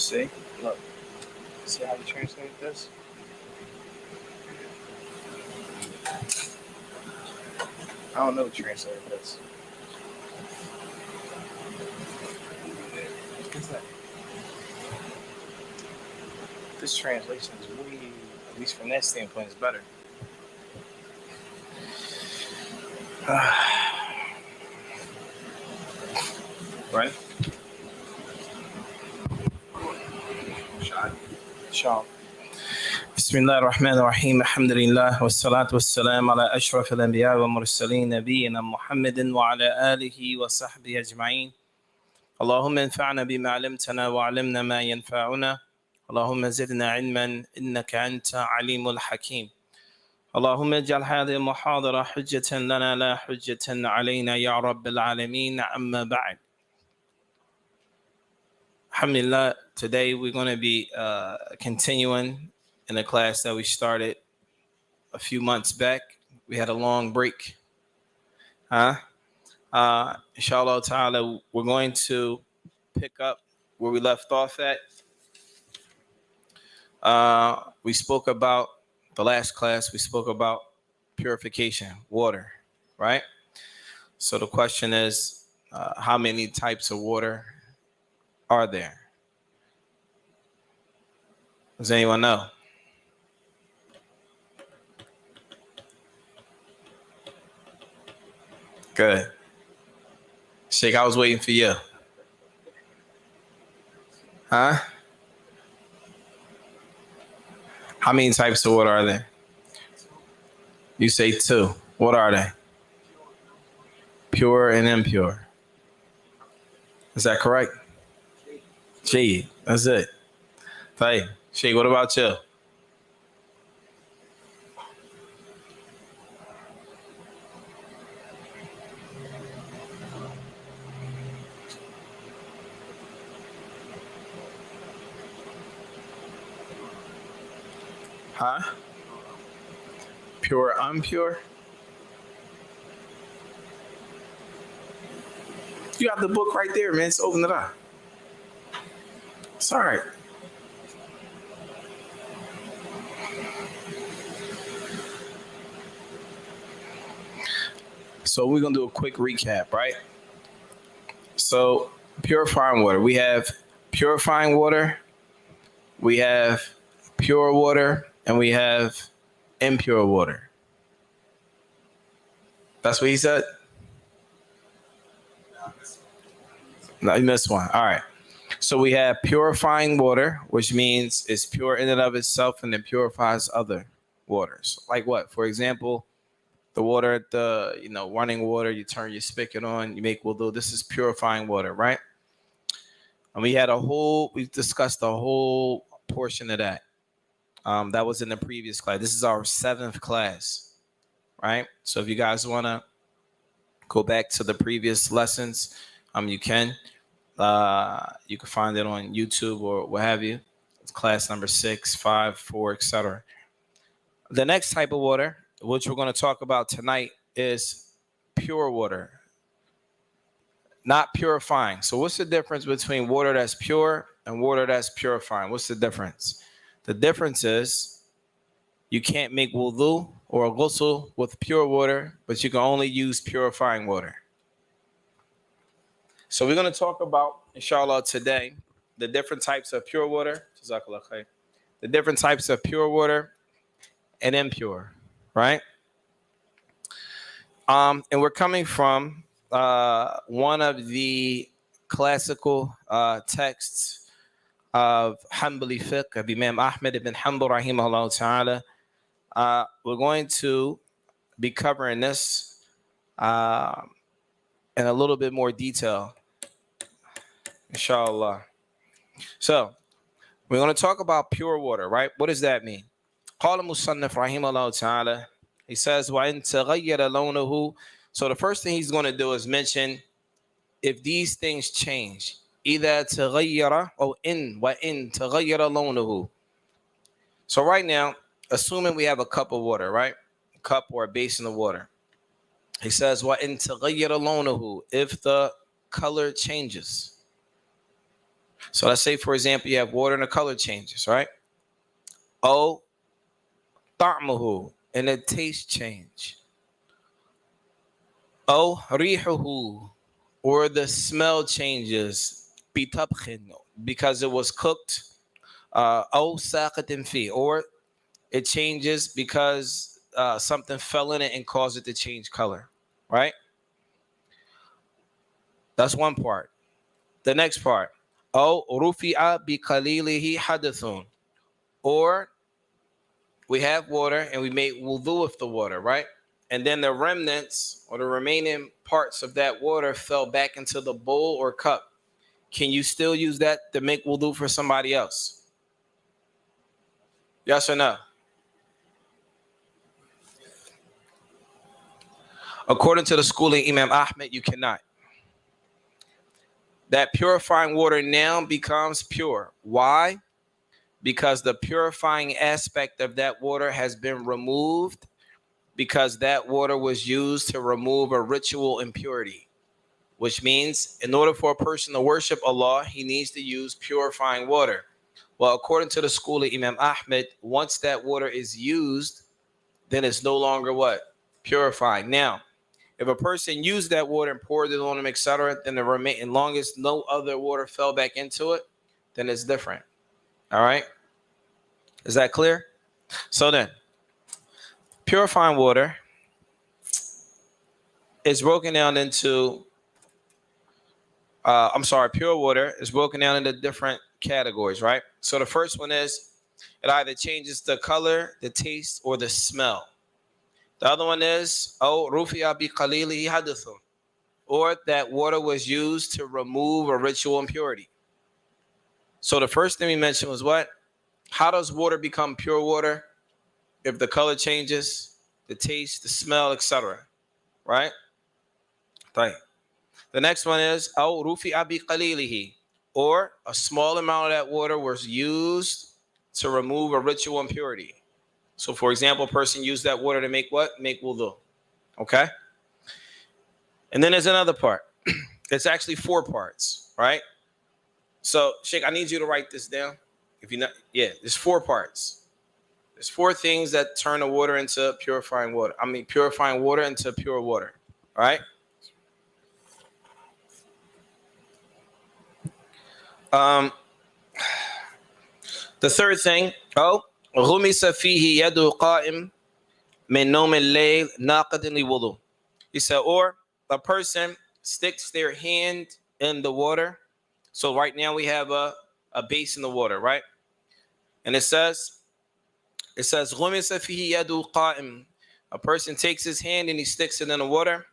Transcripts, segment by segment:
See? Look. See how you translate this? I don't know who translated this. What's that? This translation is way, at least from that standpoint, is better. Right? Shah. بسم الله الرحمن الرحيم الحمد لله والصلاة والسلام على أشرف الأنبياء والمرسلين نبينا محمد وعلى آله وصحبه أجمعين اللهم انفعنا بما علمتنا وعلمنا ما ينفعنا اللهم زدنا علما إنك أنت عليم الحكيم اللهم اجعل هذه المحاضرة حجة لنا لا حجة علينا يا رب العالمين أما بعد. Alhamdulillah, today we're going to be continuing in a class that we started a few months back. We had a long break. Inshallah ta'ala, we're going to pick up where we left off at. We spoke about, the last class, we spoke about purification, water, right? So the question is, how many types of water are there? Does anyone know? Good. Sheikh, I was waiting for you. Huh? How many types of water are there? You say two. What are they? Pure and impure. Is that correct? Gee, that's it. Hey, Sheikh, what about you? Huh? Pure, impure? You got the book right there, man. Just open it up. It's all right. So we're going to do a quick recap, right? So purifying water. We have purifying water. We have pure water. And we have impure water. That's what he said? No, you missed one. All right. So we have purifying water, which means it's pure in and of itself and it purifies other waters. Like what? For example, the water, running water, you turn your spigot on, you make wudu. This is purifying water, right? And we discussed a whole portion of that. That was in the previous class. This is our 7th class, right? So if you guys want to go back to the previous lessons, you can. You can find it on YouTube or what have you. It's class number 6, 5, 4, etc. The next type of water, which we're going to talk about tonight, is pure water, not purifying. So what's the difference between water that's pure and water that's purifying? What's the difference? The difference is you can't make wudu or a ghusl with pure water, but you can only use purifying water. So we're going to talk about, inshallah, today, the different types of pure water, the different types of pure water and impure, right? And we're coming from one of the classical texts of Hanbali fiqh of Imam Ahmad ibn Hanbal rahimahullah ta'ala. We're going to be covering this in a little bit more detail, inshallah. So we're going to talk about pure water, right? What does that mean? قال المصنف rahimahullah ta'ala. He says, وَإِن تَغَيَّرَ لَوْنُهُ. So the first thing he's going to do is mention if these things change. إِذَا تَغَيَّرَ أو وَإِن تَغَيَّرَ لَوْنُهُ. So right now, assuming we have a cup of water, right? A cup or a basin of water. He says, وَإِن تَغَيَّرَ لَوْنُهُ. If the color changes. So let's say, for example, you have water and the color changes, right? O ta'muhu, and the taste change. O rihuhu, or the smell changes. Bitabkhin, because it was cooked. O saqatin fi, or it changes because something fell in it and caused it to change color, right? That's one part. The next part, oh rufi'a bi qalilihi hadathun, or we have water and we made wudu with the water, right? And then the remnants or the remaining parts of that water fell back into the bowl or cup. Can you still use that to make wudu for somebody else? Yes or no? According to the school of Imam Ahmed, you cannot. That purifying water now becomes pure. Why? Because the purifying aspect of that water has been removed, because that water was used to remove a ritual impurity, which means in order for a person to worship Allah, he needs to use purifying water. Well, according to the school of Imam Ahmed, once that water is used, then it's no longer what? Purifying. Now, if a person used that water and poured it on him, etc., then the remaining, long as no other water fell back into it, then it's different. All right? Is that clear? So then, purifying water is broken down into, pure water is broken down into different categories, right? So the first one is it either changes the color, the taste, or the smell. The other one is, rufi'a bi qalilihi hadathun, or that water was used to remove a ritual impurity. So the first thing we mentioned was what? How does water become pure water? If the color changes, the taste, the smell, etc. Right? Right. The next one is أو رفع بقليله, or a small amount of that water was used to remove a ritual impurity. So, for example, a person used that water to make what? Make wudu. Okay? And then there's another part. It's actually 4 parts, right? So, Sheikh, I need you to write this down. If you not, yeah, there's 4 parts. There's 4 things that turn the water into purifying water. Purifying water into pure water. All right? The third thing, غمس فيه يد قائم من نوم الليل ناقض لوضوء. He said, or a person sticks their hand in the water. So right now we have a base in the water, right? And it says غمس فيه يد قائم. A person takes his hand and he sticks it in the water.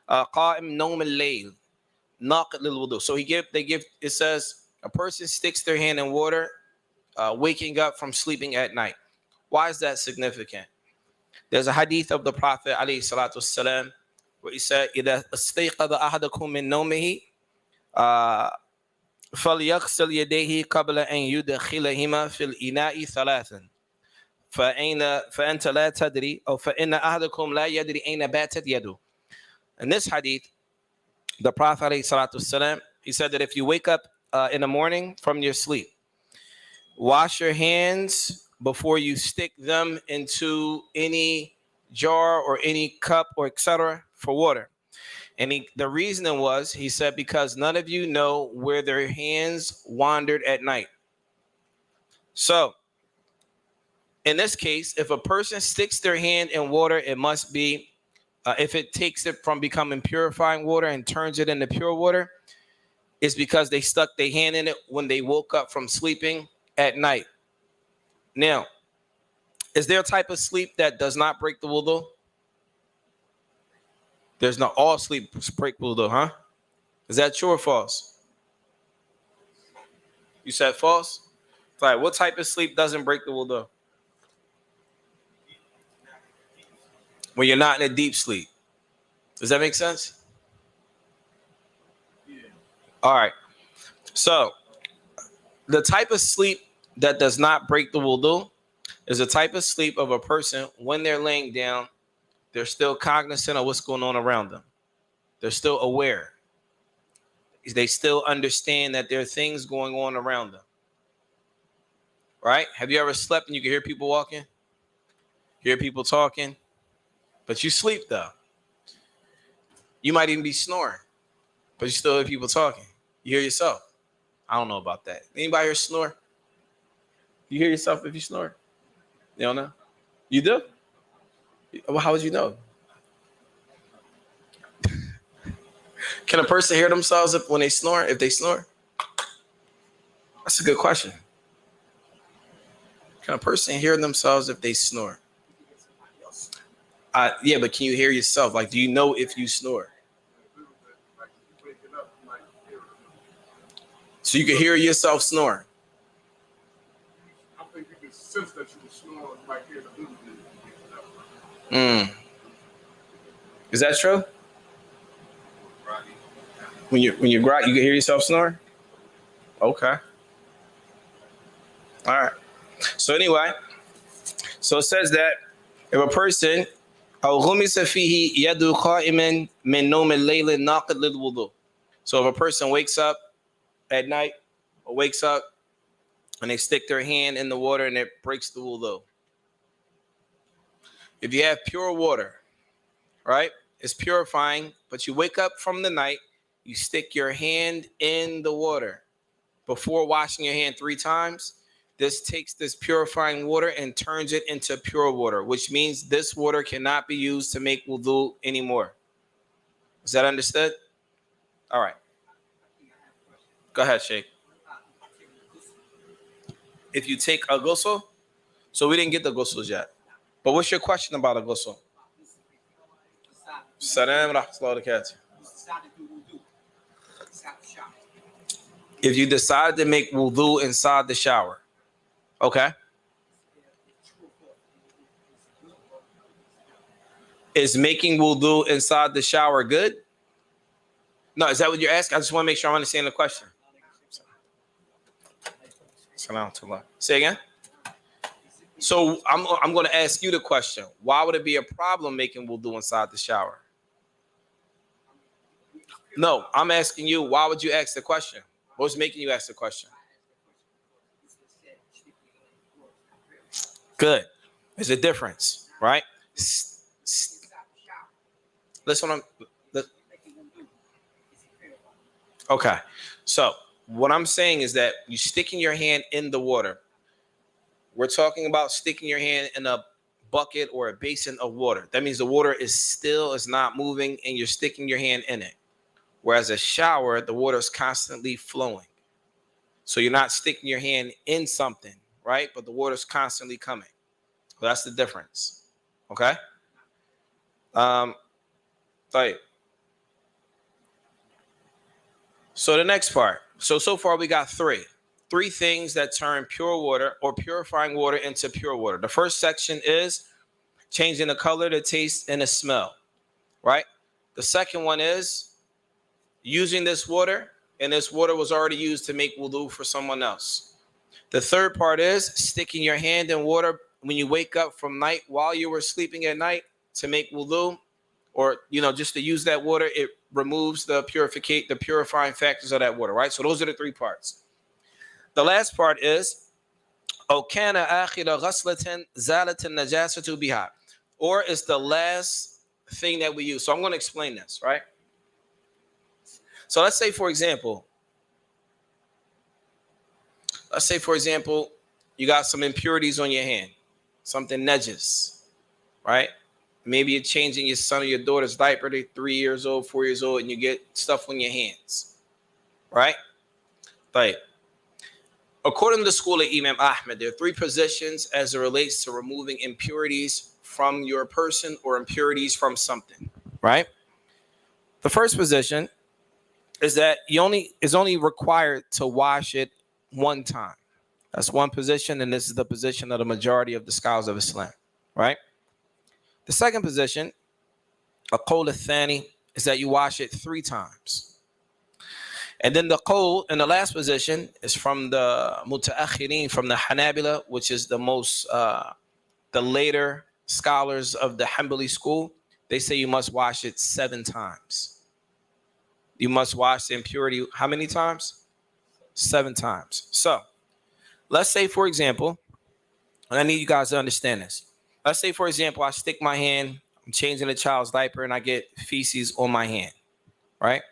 قائم نوم الليل ناقض للوضوء. So it says a person sticks their hand in water, waking up from sleeping at night. Why is that significant? There's a hadith of the Prophet alayhi salatu wasalam, where he said, إِذَا اسْتَيْقَظَ أَحَدُكُم مِّن نَوْمِهِ فَلْيَغْسِلْ يَدَيْهِ قَبْلَ أَن يُدْخِلَهُمَا فِي الْإِنَاءِ ثَلَاثًا فَأَنْتَ لَا تَدْرِي أو فَإِنَّ أَحَدَكُمْ لَا يَدْرِي أَيْنَ بَاتَتْ يَدُهُ. In this hadith, the Prophet alayhi salatu wasalam, he said that if you wake up in the morning from your sleep, wash your hands before you stick them into any jar or any cup or etc. for water. And the reason was, he said, because none of you know where their hands wandered at night. So, in this case, if a person sticks their hand in water, it must be, if it takes it from becoming purifying water and turns it into pure water, it's because they stuck their hand in it when they woke up from sleeping at night. Now, is there a type of sleep that does not break the wudu? There's not all sleep break wudu, huh? Is that true or false? You said false? All right, what type of sleep doesn't break the wudu? When you're not in a deep sleep. Does that make sense? Yeah. All right. So, the type of sleep that does not break the wudu is a type of sleep of a person when they're laying down, they're still cognizant of what's going on around them. They're still aware. they still understand that there are things going on around them. Right? Have you ever slept and you can hear people walking? Hear people talking? But you sleep though. You might even be snoring, but you still hear people talking. You hear yourself. I don't know about that. Anybody here snore? You hear yourself if you snore? You don't know? You do? Well, how would you know? Can a person hear themselves when they snore? If they snore? That's a good question. Can a person hear themselves if they snore? Yeah, but can you hear yourself? Like, do you know if you snore? So you can hear yourself snoring. I think you can sense that you can snore and might hear the Is that true? When you grok, you can hear yourself snore? Okay. All right. So anyway, so it says that if a person أو غمس فيه يد قائما من نوم الليل ناقض للوضوء. So if a person wakes up at night or wakes up and they stick their hand in the water and it breaks the wudu. If you have pure water, right, it's purifying, but you wake up from the night, you stick your hand in the water before washing your hand 3 times. This takes this purifying water and turns it into pure water, which means this water cannot be used to make wudu anymore. Is that understood? All right. Go ahead, Sheikh. If you take a ghusl, so we didn't get the ghusls yet. But what's your question about a ghusl? Salam rahmatullah barakatuh. If you decide to make wudu inside the shower, okay. Is making wudu inside the shower good? No, is that what you're asking? I just want to make sure I understand the question. Say again. So I'm going to ask you the question. Why would it be a problem making wudu inside the shower? No, I'm asking you, why would you ask the question? What's making you ask the question? Good. There's a difference, right? Listen, okay. So what I'm saying is that you sticking your hand in the water. We're talking about sticking your hand in a bucket or a basin of water. That means the water is still, it's not moving, and you're sticking your hand in it. Whereas a shower, the water is constantly flowing. So you're not sticking your hand in something, right? But the water is constantly coming. So that's the difference. Okay? Right. So the next part. So far we got 3 things that turn pure water or purifying water into pure water. The first section is changing the color, the taste, and the smell, right? The second one is using this water, and this water was already used to make wudu for someone else. The third part is sticking your hand in water when you wake up from night while you were sleeping at night to make wudu, or just to use that water. It removes the purifying factors of that water, right? So those are the 3 parts. The last part is or it's the last thing that we use. So I'm going to explain this, right? So let's say, for example, you got some impurities on your hand, something najis, right? Maybe you're changing your son or your daughter's diaper. They're 3 years old, 4 years old, and you get stuff on your hands, right? Right. According to the school of Imam Ahmed, there are 3 positions as it relates to removing impurities from your person or impurities from something, right? The first position is that is only required to wash it 1 time. That's one position, and this is the position of the majority of the scholars of Islam, right? The second position, a qawl al-thani, is that you wash it 3 times. And then the qawl in the last position is from the mutaakhirin, from the Hanabila, which is the most, the later scholars of the Hanbali school. They say you must wash it 7 times. you must wash the impurity how many times? 7 times. So let's say, for example, and I need you guys to understand this. Let's say, for example, I stick my hand, I'm changing a child's diaper, and I get feces on my hand, right?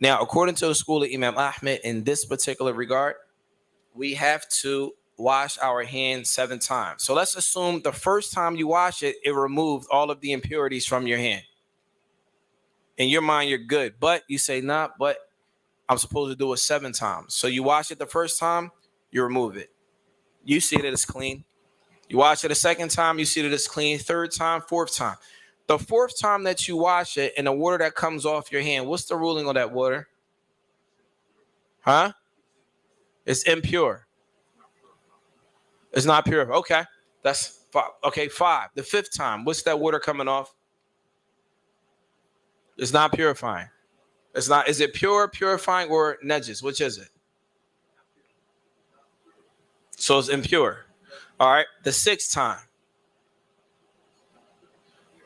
Now, according to the school of Imam Ahmed, in this particular regard, we have to wash our hands 7 times. So let's assume the first time you wash it, it removed all of the impurities from your hand. In your mind, you're good, but you say, nah, but I'm supposed to do it 7 times. So you wash it the first time, you remove it. You see that it's clean. You wash it a second time, you see that it's clean. Third time, fourth time. The fourth time that you wash it and the water that comes off your hand, what's the ruling on that water? Huh? It's impure. It's not pure. Okay. That's 5. Okay, 5. The 5th time, what's that water coming off? It's not purifying. It's not. Is it pure, purifying, or najis? Which is it? So it's impure. All right. The 6th time.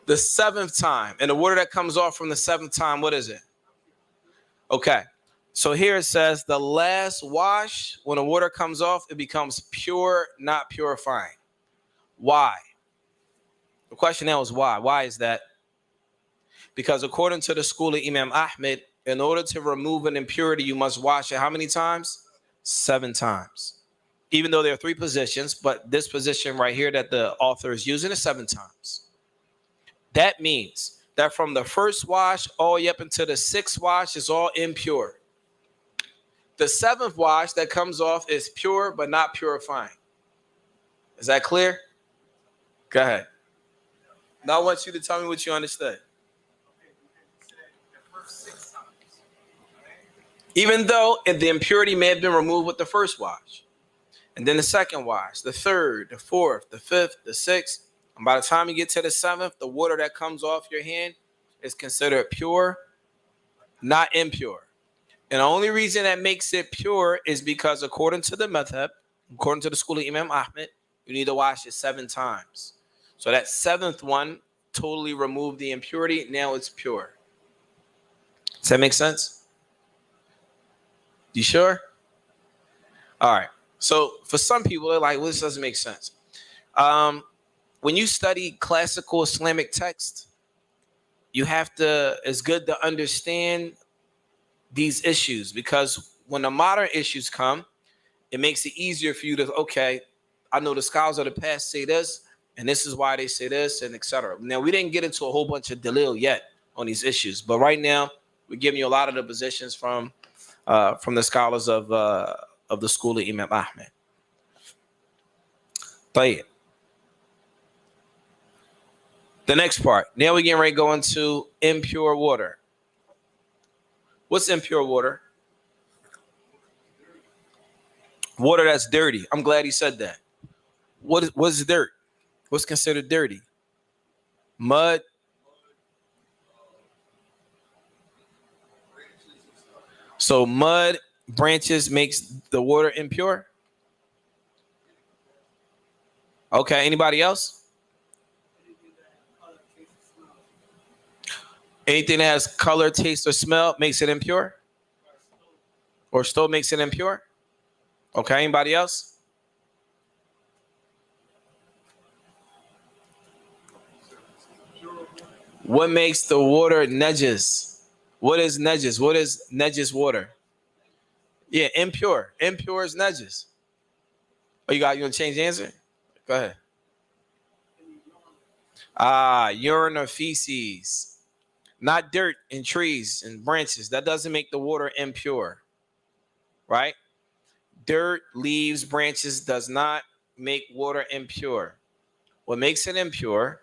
The 7th time. And the water that comes off from the 7th time, what is it? Okay. So here it says the last wash, when the water comes off, it becomes pure, not purifying. Why? The question now is why? Why is that? Because according to the school of Imam Ahmed, in order to remove an impurity, you must wash it how many times? 7 times. Even though there are 3 positions, but this position right here that the author is using is 7 times. That means that from the first wash all the way up until the 6th wash is all impure. The 7th wash that comes off is pure but not purifying. Is that clear? Go ahead. Now I want you to tell me what you understood. Even though the impurity may have been removed with the first wash, and then the 2nd wash, the 3rd, the 4th, the 5th, the 6th, and by the time you get to the 7th, the water that comes off your hand is considered pure, not impure. And the only reason that makes it pure is because according to the madhab, according to the school of Imam Ahmed, you need to wash it 7 times. So that 7th one totally removed the impurity. Now it's pure. Does that make sense? You sure? All right. So for some people, they're like, well, this doesn't make sense. When you study classical Islamic text, it's good to understand these issues, because when the modern issues come, it makes it easier for you to, okay, I know the scholars of the past say this, and this is why they say this, and etc. Now, we didn't get into a whole bunch of dalil yet on these issues, but right now we're giving you a lot of the positions from the scholars of the school of Imam Ahmed. طيب. The next part. Now we're getting ready to go into impure water. What's impure water? Water that's dirty. I'm glad he said that. What is dirt? What's considered dirty? Mud. So mud, branches makes the water impure? Okay, anybody else? Anything that has color, taste, or smell makes it impure? Or still makes it impure? Okay, anybody else? What makes the water najis? What is najis? What is najis water? Yeah, impure. Impure is najis. Oh, you gonna change the answer? Go ahead. Urine or feces. Not dirt and trees and branches. That doesn't make the water impure. Right? Dirt, leaves, branches does not make water impure. What makes it impure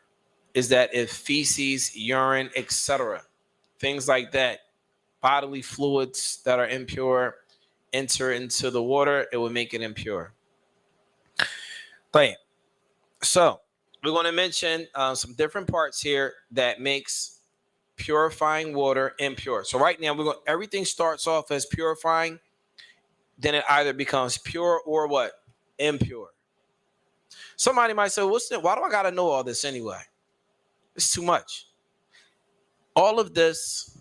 is that if feces, urine, etc., things like that, bodily fluids that are impure enter into the water, it will make it impure. So we're going to mention some different parts here that makes purifying water impure. So right now, everything starts off as purifying, then it either becomes pure or what? Impure. Somebody might say, why do I got to know all this anyway? It's too much. All of this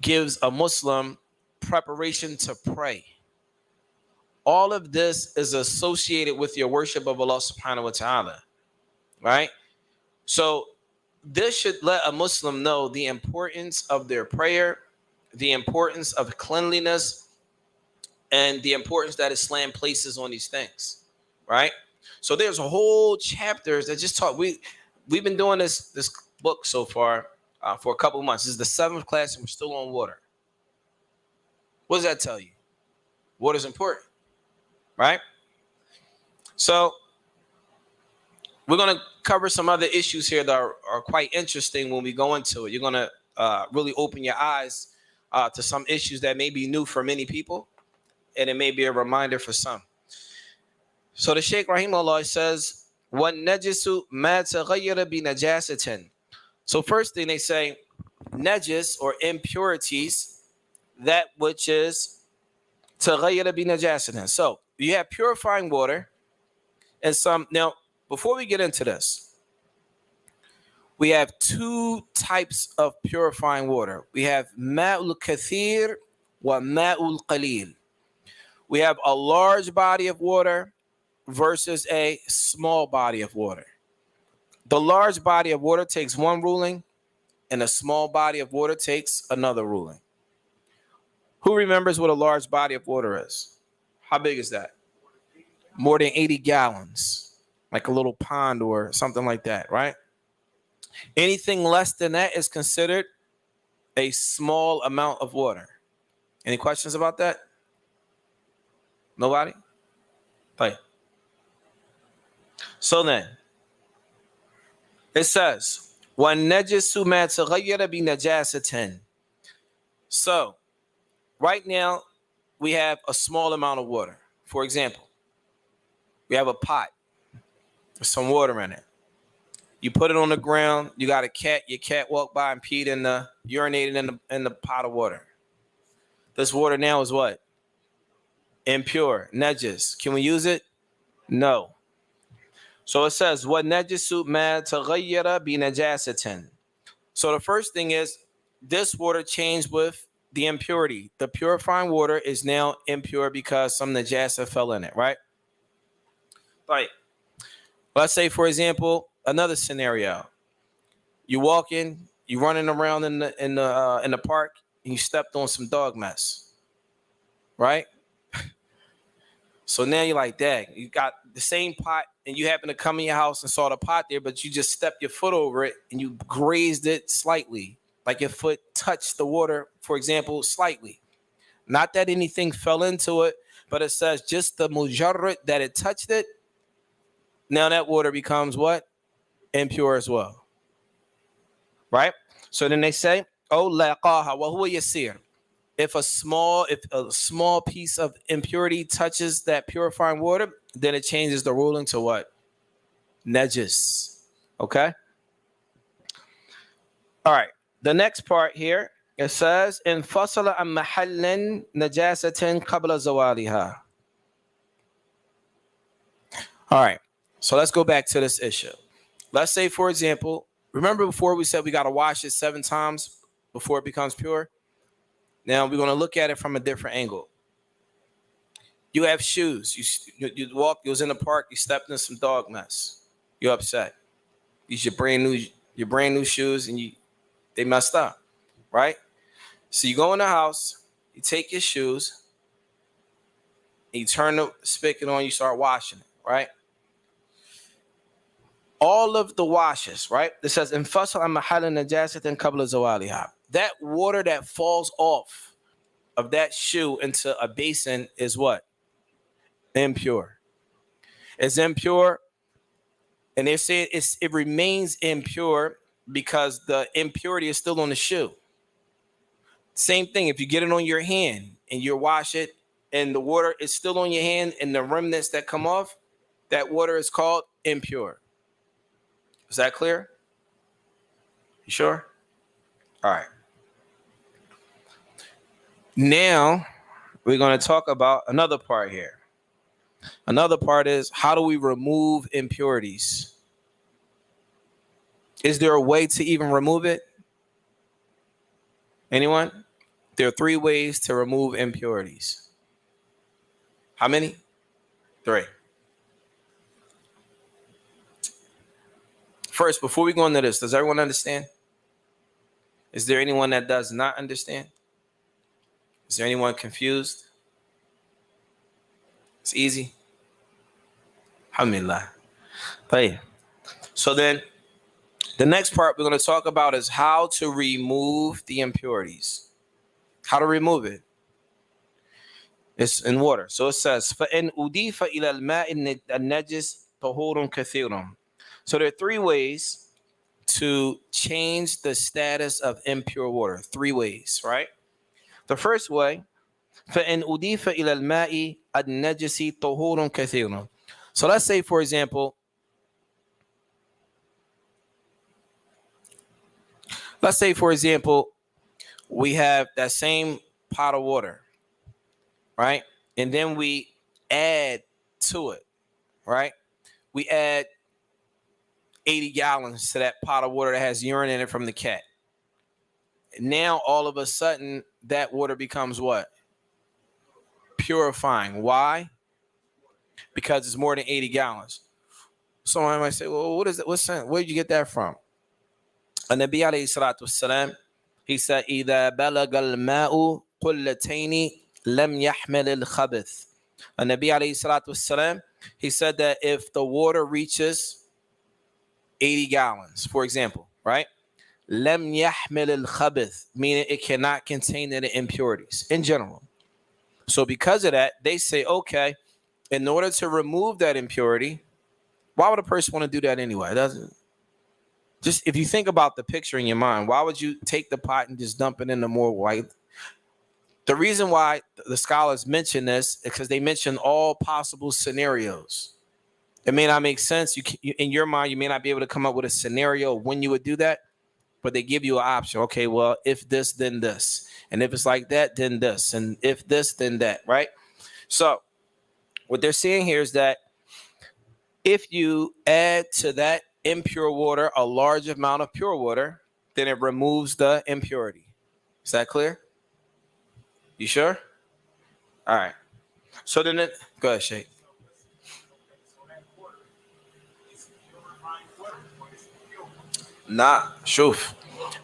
gives a Muslim preparation to pray. All of this is associated with your worship of Allah subhanahu wa ta'ala, right? So this should let a Muslim know the importance of their prayer, the importance of cleanliness, and the importance that Islam places on these things, right? So there's a whole chapters that just talk. We've been doing this book so far for a couple of months. This is the 7th class, and we're still on water. What does that tell you? Water is important, right? So we're going to cover some other issues here that are quite interesting when we go into it. You're going to really open your eyes to some issues that may be new for many people, and it may be a reminder for some. So the Shaykh Rahimahullah says, وَالنَّجِسُ مَا تَغَيَّرَ بِنَجَاسَةٍ. So first thing they say, najis or impurities, that which is تَغَيَّرَ بِنَجَاسَةٍ. So you have purifying water and some. Now, before we get into this, we have two types of purifying water. We have ma'ul kathir wa ma'ul qalil. We have a large body of water versus a small body of water. The large body of water takes one ruling, and a small body of water takes another ruling. Who remembers what a large body of water is? How big is that? More than 80 gallons, like a little pond or something like that, right? Anything less than that is considered a small amount of water. Any questions about that? Nobody? Right. So then, it says, وَالنَّجِسُ مَا تَغَيَّرَ بِنَجَاسَةٍ. So, right now, we have a small amount of water. For example, we have a pot with some water in it. You put it on the ground. You got a cat. Your cat walked by and peed urinated in the pot of water. This water now is what? Impure, najis. Can we use it? No. So it says, "What najisu ma taghayyara bi najasatin." So the first thing is this water changed with the impurity. The purifying water is now impure because some najasa fell in it, right? Right. Let's say, for example, another scenario. You walking, you running around in the park, and you stepped on some dog mess, right? So now you're like, dang, you got the same pot, and you happen to come in your house and saw the pot there, but you just stepped your foot over it and you grazed it slightly, like your foot touched the water, for example, slightly. Not that anything fell into it, but it says just the mujarrad that it touched it. Now that water becomes what? Impure as well. Right? So then they say, oh, laqaha wa huwa yasir. If a small piece of impurity touches that purifying water, then it changes the ruling to what? Najis. Okay? All right. The next part here, it says, in fasala an mahallin najasatin qabla zawaliha. All right. So let's go back to this issue. Let's say, for example, remember before we said we got to wash it 7 times before it becomes pure? Now we're going to look at it from a different angle. You have shoes. You walk. You was in the park. You stepped in some dog mess. You're upset. These your brand new shoes, and they messed up, right? So you go in the house. You take your shoes. And you turn the spigot on. You start washing it, right? All of the washes, right? It says infasal an mahallin najasatin qabla zawaliha. That water that falls off of that shoe into a basin is what? Impure. It's impure, and they say it remains impure because the impurity is still on the shoe. Same thing, if you get it on your hand and you wash it and the water is still on your hand and the remnants that come off, that water is called impure. Is that clear? You sure? All right. Now we're going to talk about another part here. Another part is, how do we remove impurities? Is there a way to even remove it? Anyone? There are 3 ways to remove impurities. How many? 3. First, before we go into this, does everyone understand? Is there anyone that does not understand? Is there anyone confused? It's easy. Alhamdulillah. So then, the next part we're going to talk about is how to remove the impurities. How to remove it. It's in water. So it says, فَإِنْ أُضِيفَ إِلَى الْمَاءِ النَّجِسِ طُهُورٌ كَثِيرٌ. So there are 3 ways to change the status of impure water. 3 ways, right? The first way, فَإِنْ أُضِيفَ إِلَى الْمَاءِ النَّجِسِ طُهُورٌ كَثِيرٌ. So let's say, for example, we have that same pot of water, right? And then we add to it, right? We add 80 gallons to that pot of water that has urine in it from the cat. Now, all of a sudden, that water becomes what? Purifying. Why? Because it's more than 80 gallons. Someone might say, well, what is it? Where did you get that from? An-Nabi alayhi salatu wasalam, he said, إِذَا بَلَغَ الْمَاءُ قُلَّتَيْنِ لَمْ يَحْمِلِ الْخَبِثِ. An-Nabi alayhi salatu wasalam, he said that if the water reaches 80 gallons, for example, right? لَمْ يَحْمِلِ الْخَبِثِ, meaning it cannot contain any impurities in general. So because of that, they say, okay, in order to remove that impurity, why would a person want to do that anyway? It doesn't. Just if you think about the picture in your mind, why would you take the pot and just dump it into more white? The reason why the scholars mention this is because they mention all possible scenarios. It may not make sense. In your mind, you may not be able to come up with a scenario when you would do that, but they give you an option. Okay, well, if this, then this. And if it's like that, then this. And if this, then that, right? So what they're saying here is that if you add to that impure water a large amount of pure water, then it removes the impurity. Is that clear? You sure? All right. So then go ahead, Sheikh. Not shuf.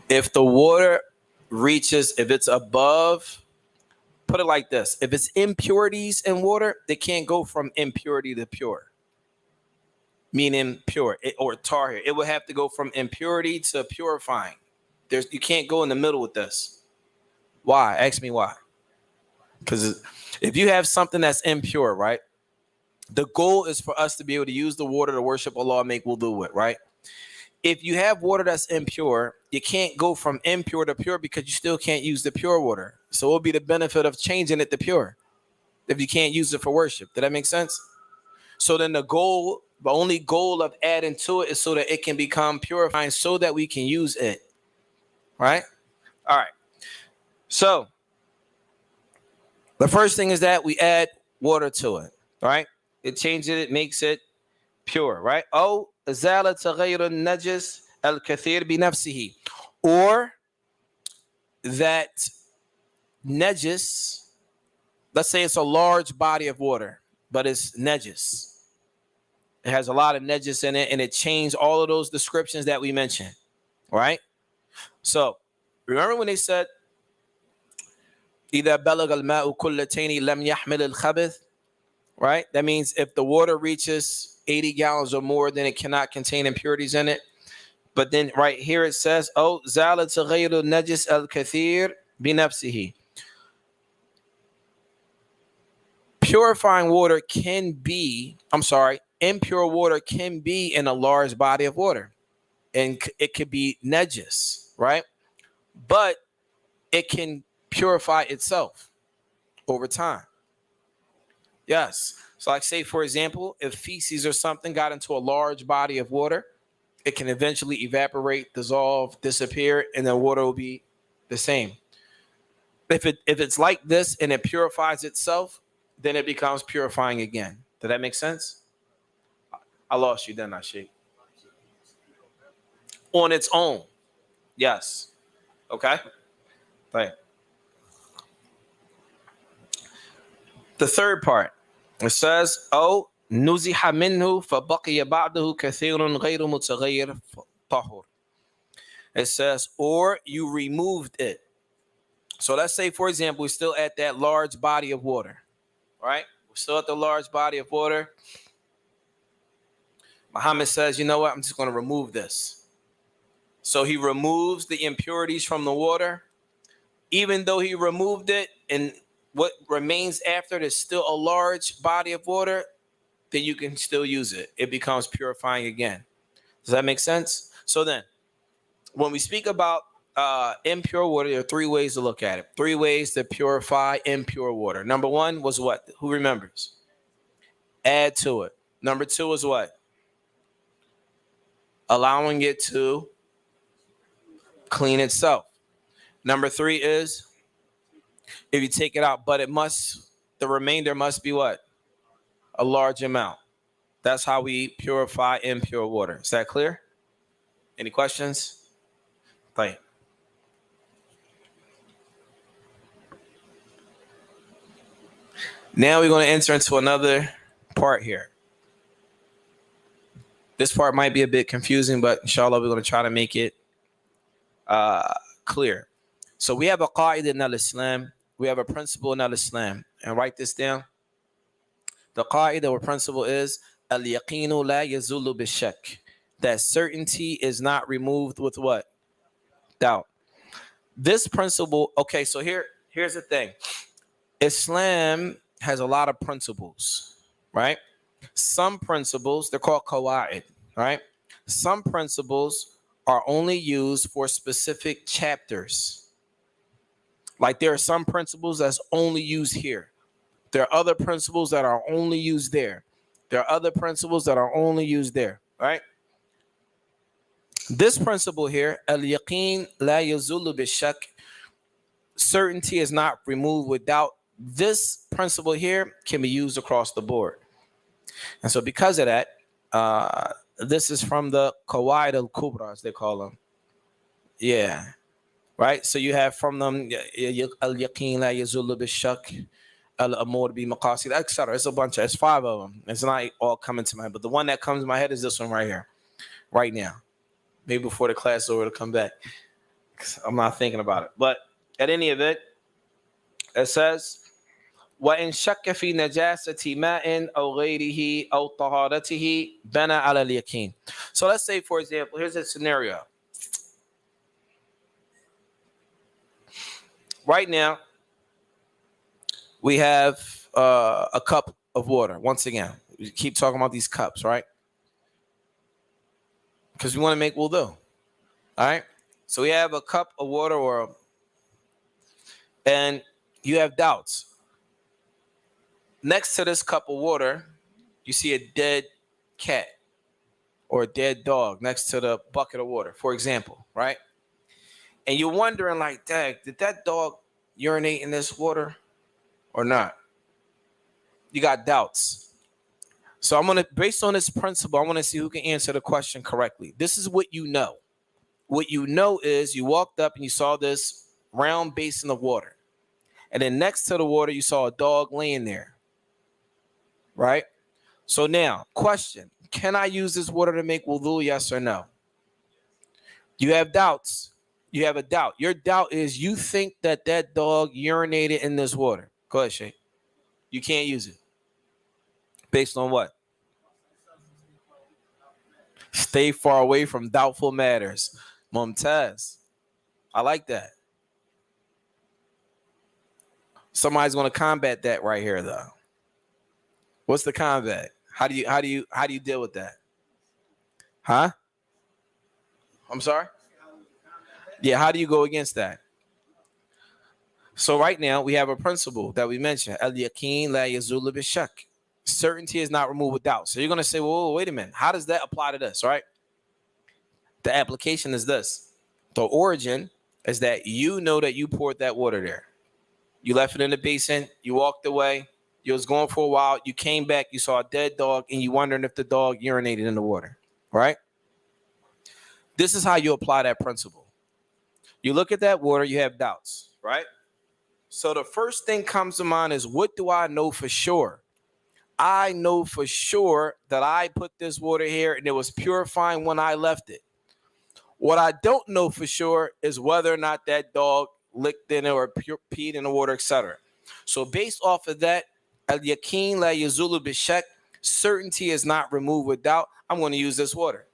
If the water reaches, if it's above, put it like this. If it's impurities in water, they can't go from impurity to pure. Meaning pure or tahir. It would have to go from impurity to purifying. You can't go in the middle with this. Why? Ask me why. Because if you have something that's impure, right? The goal is for us to be able to use the water to worship Allah and make wudu with, right? If you have water that's impure, you can't go from impure to pure because you still can't use the pure water. So what would be the benefit of changing it to pure if you can't use it for worship? Did that make sense? So then the only goal of adding to it is so that it can become purifying so that we can use it. Right? All right. So the first thing is that we add water to it. Right? It changes it, makes it pure. Right? Oh, أزالة غير النجس الكثير بنفسه. Or that najis, let's say it's a large body of water, but it's najis. It has a lot of najis in it, and it changed all of those descriptions that we mentioned, right? So remember when they said, إِذَا بَلَغَ الْمَاءُ كُلَّتَيْنِ لَمْ يَحْمِلِ الْخَبِثِ, right? That means if the water reaches 80 gallons or more, then it cannot contain impurities in it. But then right here it says, oh, زَالَتْ غَيْرُ النَّجِسِ الْكَثِيرِ بِنَفْسِهِ. Purifying water can be, impure water can be in a large body of water. And it could be najis, right? But it can purify itself over time. Yes. So like say, for example, if feces or something got into a large body of water, it can eventually evaporate, dissolve, disappear, and the water will be the same. If it's like this and it purifies itself, then it becomes purifying again. Did that make sense? I lost you, didn't I, Sheikh? On its own. Yes. Okay. Right. The third part, it says, "Oh, nuziha minhu fabaqiya ba'dahu kathirun ghayru mutaghayyir tahur." It says, or you removed it. So let's say, for example, we're still at that large body of water, right? We're still at the large body of water. Muhammad says, you know what? I'm just going to remove this. So he removes the impurities from the water. Even though he removed it, and what remains after it is still a large body of water, then you can still use it. It becomes purifying again. Does that make sense? So then, when we speak about impure water, there are three ways to look at it. Three ways to purify impure water. Number one was what? Who remembers? Add to it. Number two is what? Allowing it to clean itself. Number three is if you take it out, but the remainder must be what? A large amount. That's how we purify impure water. Is that clear? Any questions? Right. Now we're going to enter into another part here. This part might be a bit confusing, but inshallah, we're going to try to make it clear. So we have a qaida in al-Islam. We have a principle in al-Islam. And write this down. The qaida or principle is al-yaqinu la yazulu bishak. That certainty is not removed with what? Doubt. This principle, okay, so here's the thing. Islam has a lot of principles, right? Some principles, they're called qawaid, right? Some principles are only used for specific chapters. Like there are some principles that's only used here. There are other principles that are only used there. There are other principles that are only used there, right? This principle here, al-yaqeen la yazulu bishak, certainty is not removed with doubt. This principle here can be used across the board. And so because of that, this is from the Qawaid al-Kubra, as they call them. Yeah. Right? So you have from them al-yaqeen la yazulu bishak, al-amur bi maqasid, etc. It's a bunch it's 5 of them. It's not all coming to my head, but the one that comes to my head is this one right here, right now. Maybe before the class is over to come back. I'm not thinking about it. But at any event, it says, وَإِنْ شَكَّ فِي نَجَاسَةِ مَاءٍ أَوْ غَيْرِهِ أَوْ طَهَارَتِهِ بَنَى عَلَى الْيَقِينِ. So let's say, for example, here's a scenario. Right now, we have a cup of water. Once again, we keep talking about these cups, right? Because we want to make wudu. All right? So we have a cup of water, and you have doubts. Next to this cup of water, you see a dead cat or a dead dog next to the bucket of water, for example, right? And you're wondering, like, dang, did that dog urinate in this water or not? You got doubts. So I'm going to, based on this principle, I want to see who can answer the question correctly. This is what you know. What you know is you walked up and you saw this round basin of water. And then next to the water, you saw a dog laying there. Right? So now, question. Can I use this water to make wudu, yes or no? You have doubts. You have a doubt. Your doubt is you think that dog urinated in this water. Go ahead, Shay. You can't use it. Based on what? Stay far away from doubtful matters. Mumtaz. I like that. Somebody's going to combat that right here, though. What's the combat? How do you deal with that? Huh? I'm sorry? Yeah, how do you go against that? So right now we have a principle that we mentioned. Al-yaqeen la yazulu bishak. Certainty is not removed with doubt. So you're going to say, well, wait a minute. How does that apply to this, right? The application is this. The origin is that you know that you poured that water there. You left it in the basin. You walked away. You was going for a while. You came back. You saw a dead dog, and you wondering if the dog urinated in the water, right? This is how you apply that principle. You look at that water. You have doubts, right? So the first thing comes to mind is, what do I know for sure? I know for sure that I put this water here and it was purifying when I left it. What I don't know for sure is whether or not that dog licked in it or peed in the water, etc. So based off of that, al yaqeen la yazulu bishak, certainty is not removed with doubt. I'm going to use this water.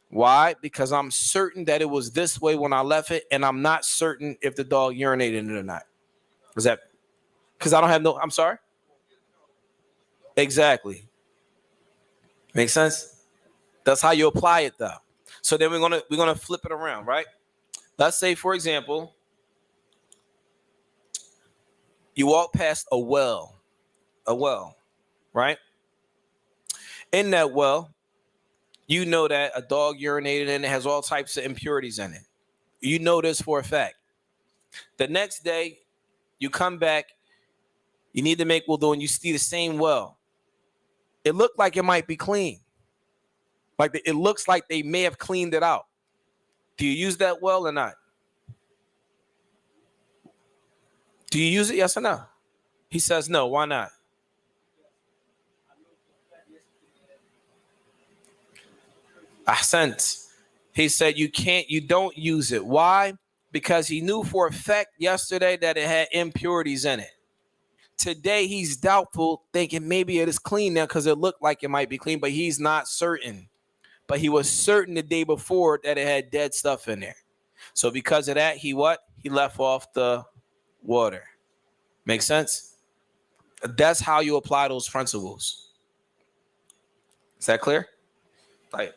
Why? Because I'm certain that it was this way when I left it, and I'm not certain if the dog urinated in it or not. Is that because I don't have no? I'm sorry. Exactly. Make sense? That's how you apply it, though. So then we're gonna flip it around, right? Let's say, for example, you walk past a well, right? In that well, you know that a dog urinated in it, has all types of impurities in it. You know this for a fact. The next day, you come back, you need to make wudu, and you see the same well. It looked like it might be clean. Like it looks like they may have cleaned it out. Do you use that well or not? Do you use it? Yes or no? He says no. Why not? Ahsant. He said you don't use it. Why? Because he knew for a fact yesterday that it had impurities in it. Today he's doubtful, thinking maybe it is clean now because it looked like it might be clean, but he's not certain. But he was certain the day before that it had dead stuff in there. So because of that, he what? He left off the water. Make sense? That's how you apply those principles. Is that clear? Right.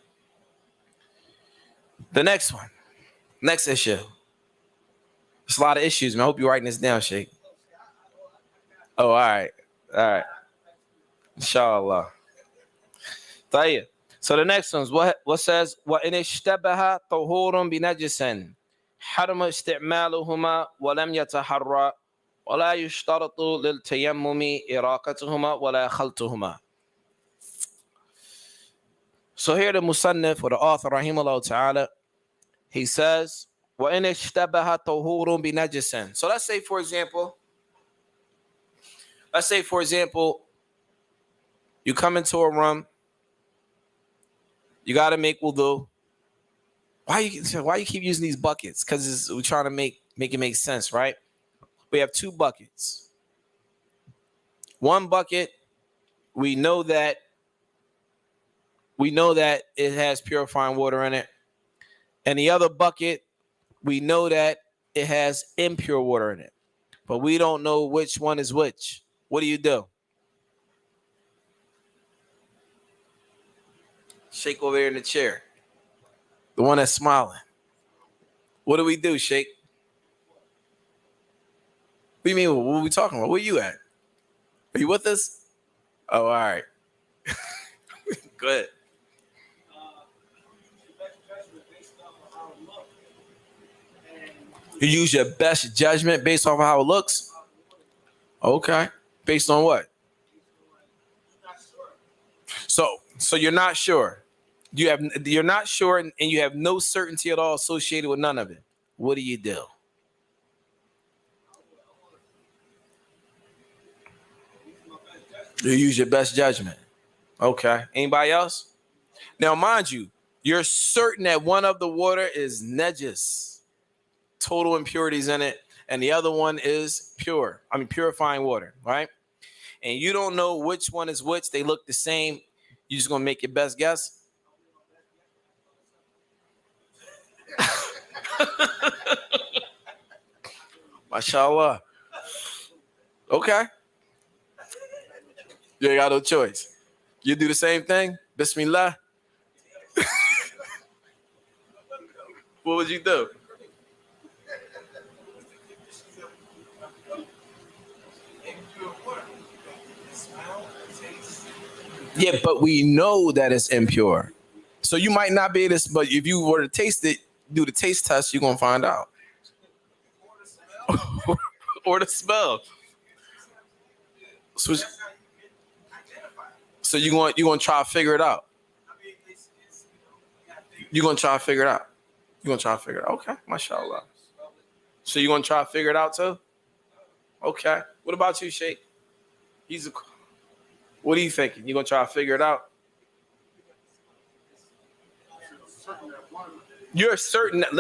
The next one. Next issue. There's a lot of issues, man. I hope you're writing this down, Sheikh. Oh, all right. All right. Inshallah. طيب. So the next one's what says وَإِنِ اشْتَبَهَ طَهُورٌ بِنَجِسٍ حَرَمَ اسْتِعْمَالُهُمَا وَلَمْ يَتَحَرَّ وَلَا يُشْتَرَطُ لِلْتَيَمُّمِ إِرَاقَتُهُمَا وَلَا خَلْطُهُمَا. So here the musannif or the author rahimahullah ta'ala, he says وَإِنِ اشْتَبَهَ طَهُورٌ بِنَجِسٍ. So let's say for example, you come into a room, you got to make wudu. Why you keep using these buckets? Because we're trying to make it make sense, right? We have two buckets. One bucket, we know that it has purifying water in it, and the other bucket, we know that it has impure water in it, but we don't know which one is which. What do you do? Shake over there in the chair. The one that's smiling. What do we do, Shake? What do you mean? What are we talking about? Where you at? Are you with us? Oh, all right. Go ahead. You use your best judgment based off of how it looks? Okay. Based on what? So you're not sure. You're not sure and you have no certainty at all associated with none of it. What do? You use your best judgment. Okay. Anybody else? Now, mind you, you're certain that one of the water is najis, total impurities in it, and the other one is purifying water, right? And you don't know which one is which. They look the same. You just gonna make your best guess. Mashallah. Okay. You ain't got no choice. You do the same thing. Bismillah. What would you do? Yeah, but we know that it's impure. So you might not be able to, but if you were to taste it, do the taste test, you're gonna find out. Or the smell. So, you gonna try to figure it out. You're gonna try to figure it out. You're gonna try to figure it out. Okay, mashallah. So you're gonna try to figure it out too? Okay. What about you, Sheikh? What are you thinking? You gonna try to figure it out? You're certain that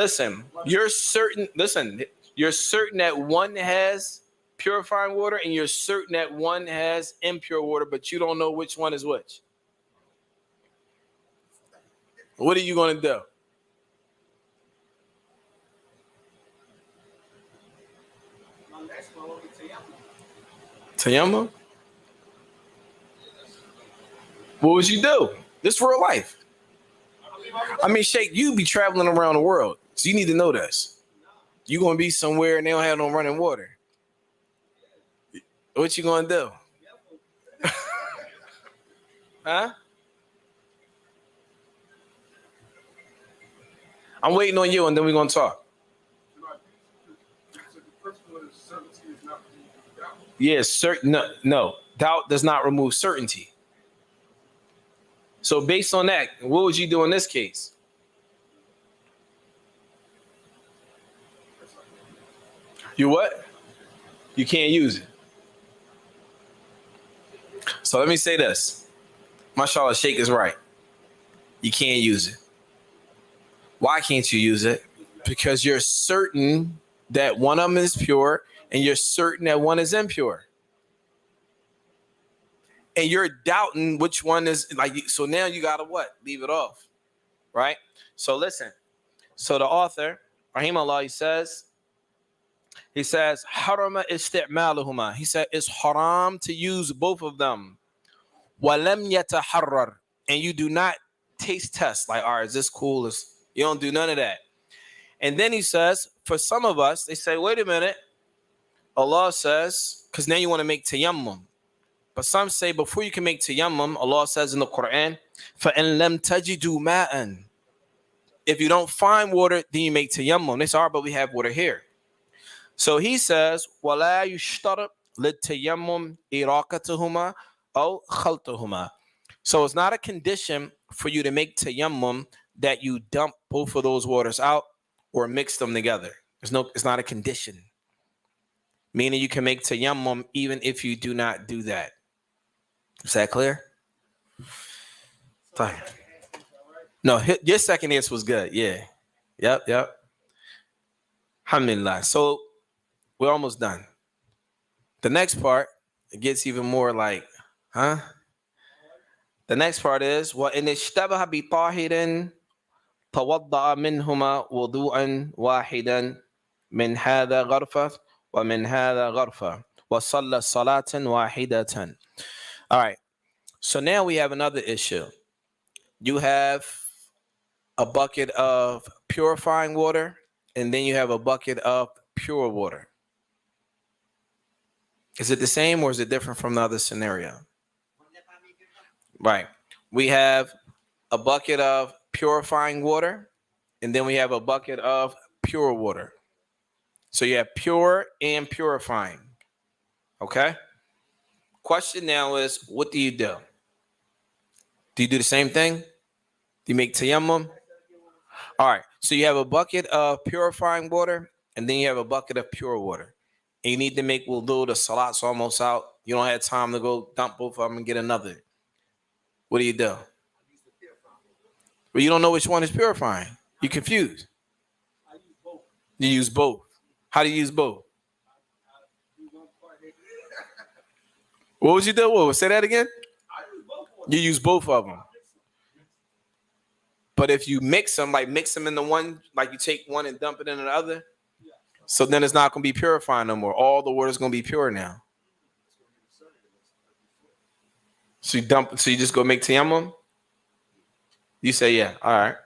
you're certain that one has purifying water and you're certain that one has impure water, but you don't know which one is which. What are you going to do? Tayammum? What would you do? This real life. I mean, Sheikh, you be traveling around the world, so you need to know this. You gonna be somewhere and they don't have no running water. What you gonna do? Huh? I'm waiting on you, and then we're gonna talk. Yes, certain. No, doubt does not remove certainty. So based on that, what would you do in this case? You what? You can't use it. So let me say this. Mashallah, Sheikh is right. You can't use it. Why can't you use it? Because you're certain that one of them is pure and you're certain that one is impure. And you're doubting which one is like, so now you gotta what? Leave it off. Right? So listen. So the author, Rahimahullah, he says, Harama isti'maluhuma. He said it's haram to use both of them. Walam yataharrar. And you do not taste test. Like, all right, is this cool? You don't do none of that. And then he says, for some of us, they say, wait a minute. Allah says, because now you want to make tayammum. But some say before you can make tayammum, Allah says in the Quran, فَإِن لَمْ تَجِدُوا مَاءً. If you don't find water, then you make tayammum. They say, all right, but we have water here. So he says, وَلَا يُشْتَرَطْ لِلتَّيَمُّمْ إِرَاقَتُهُمَا أَوْ خَلْطُهُمَا. So it's not a condition for you to make tayammum that you dump both of those waters out or mix them together. It's not a condition. Meaning you can make tayammum even if you do not do that. Is that clear? Fine. No, your second answer was good. Yeah. Yep. Alhamdulillah. So we're almost done. The next part, it gets even more like, huh? The next part is, وَإِنِ اشْتَبَهَ بِطَاهِرٍ تَوَضَّأَ مِنْهُمَا وُضُوءًا وَاحِدًا مِنْ هَذَا غَرْفَةً وَمِنْ هَذَا غَرْفَةً وَصَلَّى صَلَاةً وَاحِدَةً. All right. So now we have another issue. You have a bucket of purifying water, and then you have a bucket of pure water. Is it the same or is it different from the other scenario? Right. We have a bucket of purifying water, and then we have a bucket of pure water. So you have pure and purifying. Okay? Question now is, what do you do? Do you do the same thing? Do you make tayammum? All right. So you have a bucket of purifying water, and then you have a bucket of pure water. And you need to make wudu, the salat's almost out. You don't have time to go dump both of them and get another. What do you do? Well, you don't know which one is purifying. You're confused. You use both. How do you use both? What would you do? Say that again? You use both of them. But if you mix them in the one, like you take one and dump it in the other, so then it's not going to be purifying no more. All the water is going to be pure now. So you just go make tayammum? You say, yeah. All right.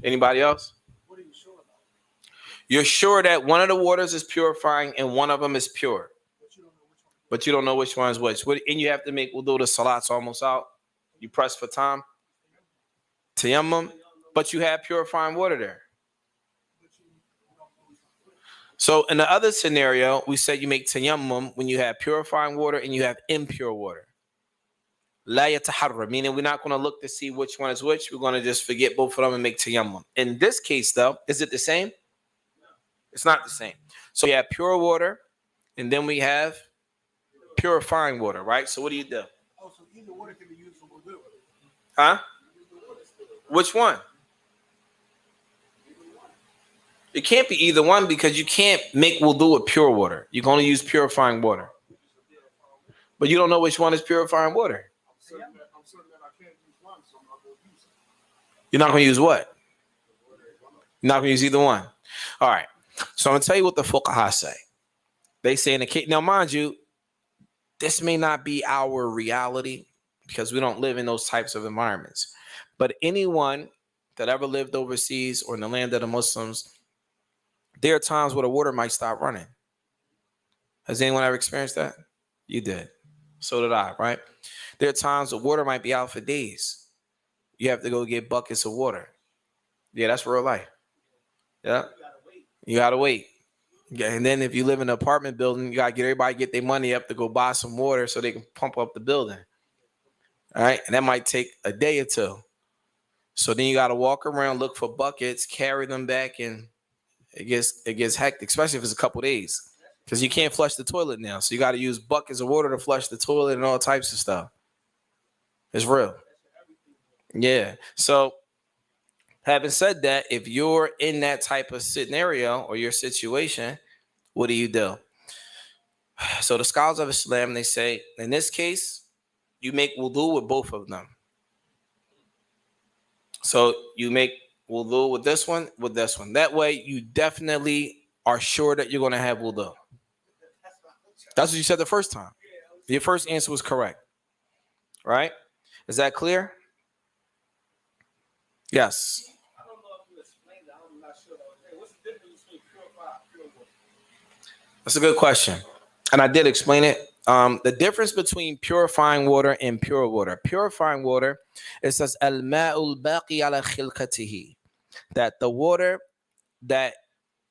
Anybody else? What are you sure about? You're sure that one of the waters is purifying and one of them is pure. But you don't know which one is which. And you have to make wudu, the salat's almost out. You press for time. Tayammum. But you have purifying water there. So in the other scenario, we said you make tayammum when you have purifying water and you have impure water. La yataharra, meaning we're not going to look to see which one is which. We're going to just forget both of them and make tayammum. In this case, though, is it the same? No. It's not the same. So you have pure water and then we have purifying water, right? So what do you do? Oh, so either water can be used for wudu. Huh? Which one? It can't be either one because you can't make wudu with pure water. You can only use purifying water. But you don't know which one is purifying water. I'm certain that I can't use one, so I'm not going to use it. You're not going to use what? You're not going to use either one. All right. So I'm going to tell you what the fuqaha say. They say in the case, now mind you, this may not be our reality because we don't live in those types of environments. But anyone that ever lived overseas or in the land of the Muslims, there are times where the water might stop running. Has anyone ever experienced that? You did. So did I, right? There are times the water might be out for days. You have to go get buckets of water. Yeah, that's real life. Yeah. You gotta wait. Yeah, and then if you live in an apartment building, you gotta get everybody get their money up to go buy some water so they can pump up the building. All right, and that might take a day or two. So then you gotta walk around, look for buckets, carry them back, and it gets hectic, especially if it's a couple days, because you can't flush the toilet now. So you got to use buckets of water to flush the toilet and all types of stuff. It's real. Yeah. So having said that, if you're in that type of scenario or your situation, what do you do? So the scholars of Islam, they say, in this case, you make wudu with both of them. So you make wudu with this one, with this one. That way, you definitely are sure that you're going to have wudu. That's what you said the first time. Your first answer was correct. Right? Is that clear? Yes. I don't know if you explained that. I'm not sure. Hey, what's the difference between purified and pure water? That's a good question. And I did explain it. The difference between purifying water and pure water. Purifying water, it says al-ma'ul baqi ala khilqatihi, that the water that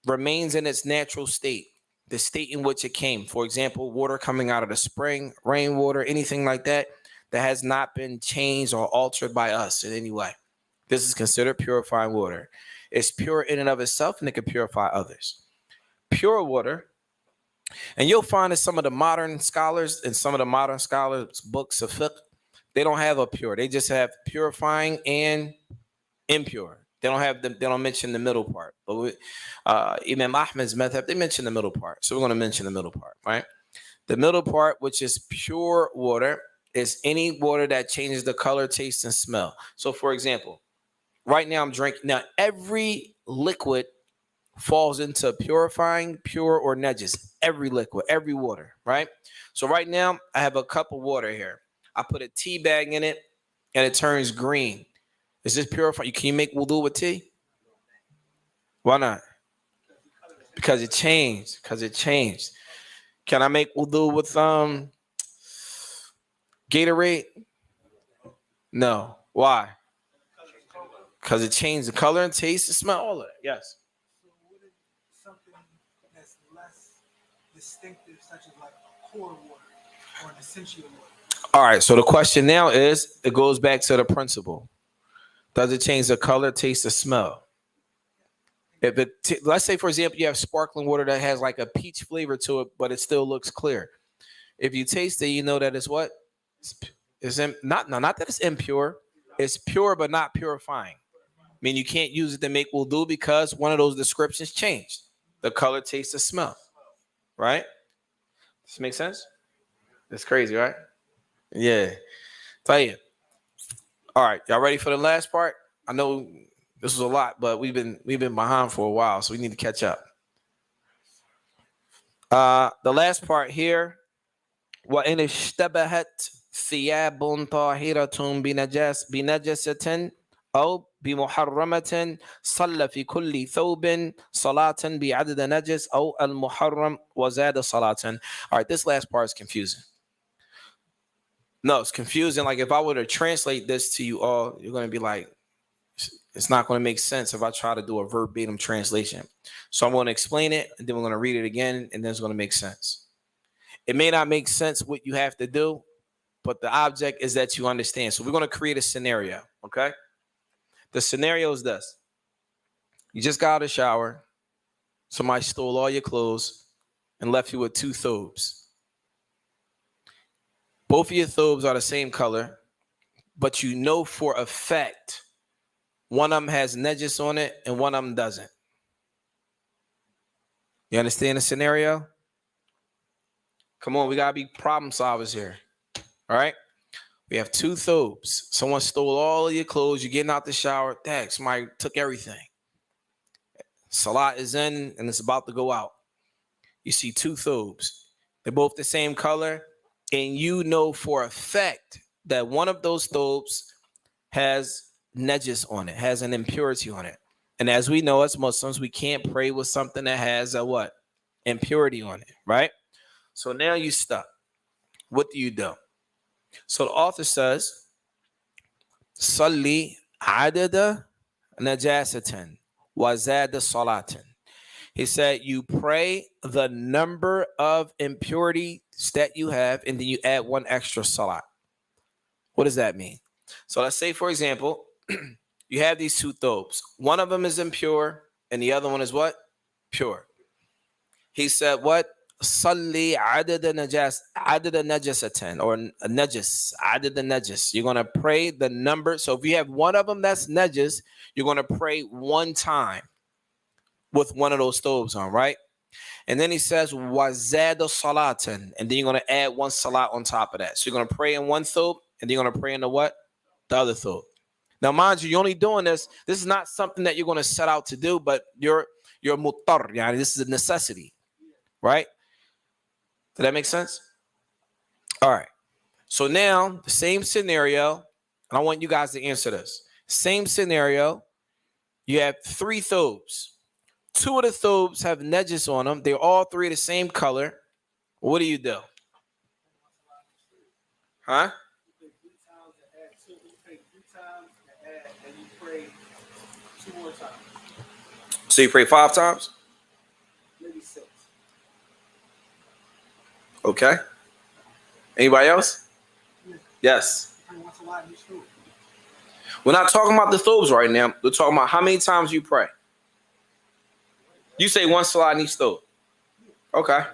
remains in its natural state, the state in which it came. For example, water coming out of the spring, rainwater, anything like that, that has not been changed or altered by us in any way. This is considered purifying water. It's pure in and of itself, and it can purify others. Pure water, and you'll find that some of the modern scholars and some of the modern scholars' books of fiqh, they don't have a pure. They just have purifying and impure. They don't have them. They don't mention the middle part. But with, Imam Ahmed's method, they mention the middle part. So we're going to mention the middle part, right? The middle part, which is pure water, is any water that changes the color, taste, and smell. So, for example, right now I'm drinking. Now, every liquid falls into purifying, pure, or najis. Every liquid, every water, right? So right now I have a cup of water here. I put a tea bag in it, and it turns green. Is this purifying? Can you make wudu with tea? Why not? Because it changed. Because it changed. Can I make wudu with Gatorade? No. Why? Because it changed the color and taste and smell, all of it. Yes. So what is something that's less distinctive, such as like a core water or an essential water? All right. So the question now is, it goes back to the principle. Does it change the color, taste, or smell? If let's say, for example, you have sparkling water that has like a peach flavor to it, but it still looks clear. If you taste it, you know that it's what? Not that it's impure. It's pure, but not purifying. I mean, you can't use it to make wudu because one of those descriptions changed. The color, taste, and smell. Right? Does this make sense? That's crazy, right? Yeah. Tell you. All right, y'all ready for the last part? I know this was a lot, but we've been behind for a while, so we need to catch up. The last part here. وَإِنِ اشْتَبَهَتْ ثِيَابٌ طَاهِرَةٌ بِنَجَسَةٍ أو بمحرمة صلى في كل ثوب صلاة بعدد نجس أو المحرم وزاد صلاة. All right, this last part is confusing. No, it's confusing. Like if I were to translate this to you all, you're going to be like, it's not going to make sense if I try to do a verbatim translation. So I'm going to explain it, and then we're going to read it again, and then it's going to make sense. It may not make sense what you have to do, but the object is that you understand. So we're going to create a scenario, okay? The scenario is this. You just got out of the shower. Somebody stole all your clothes. and left you with two thobes. Both of your thobes are the same color, but you know for a fact one of them has najis on it and one of them doesn't. You understand the scenario? Come on, we gotta be problem solvers here. All right? We have two thobes. Someone stole all of your clothes. You're getting out the shower. Dang, somebody took everything. Salat is in and it's about to go out. You see two thobes. They're both the same color. And you know for a fact that one of those thobes has najis on it, has an impurity on it. And as we know, as Muslims, we can't pray with something that has a what? Impurity on it, right? So now you stuck. What do? So the author says, Salli adada najasatin wa zada salatin. He said, you pray the number of impurities that you have, and then you add one extra salat. What does that mean? So let's say, for example, you have these two thobes. One of them is impure, and the other one is what? Pure. He said, what? Salli adada najasatin, or najis, adada najis. You're going to pray the number. So if you have one of them that's najis, you're going to pray one time with one of those thobes on, right? And then he says, wazada salatin, and then you're going to add one salat on top of that. So you're going to pray in one thobe, and then you're going to pray in the what? The other thobe. Now, mind you, you're only doing this. This is not something that you're going to set out to do, but you're muttar. Yani this is a necessity, right? Did that make sense? All right. So now the same scenario, and I want you guys to answer this. Same scenario. You have three thobes. Two of the thobes have najis on them. They're all three the same color. What do? Huh? So you pray 5 times? Maybe 6. Okay. Anybody else? Yes. We're not talking about the thobes right now. We're talking about how many times you pray. You say one salat in each thobe. Okay.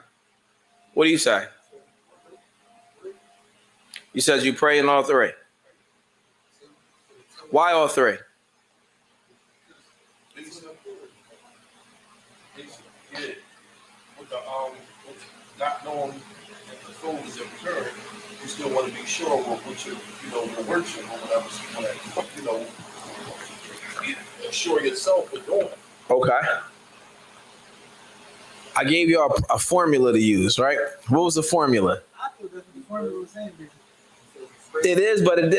What do you say? You said you pray in all three. Why all three? Not knowing if the food is impure, you still want to be sure what your worship or whatever, so you want to, assure yourself with doing it. Okay. I gave you a formula to use, right? What was the formula? I thought that the formula was saying It is, but it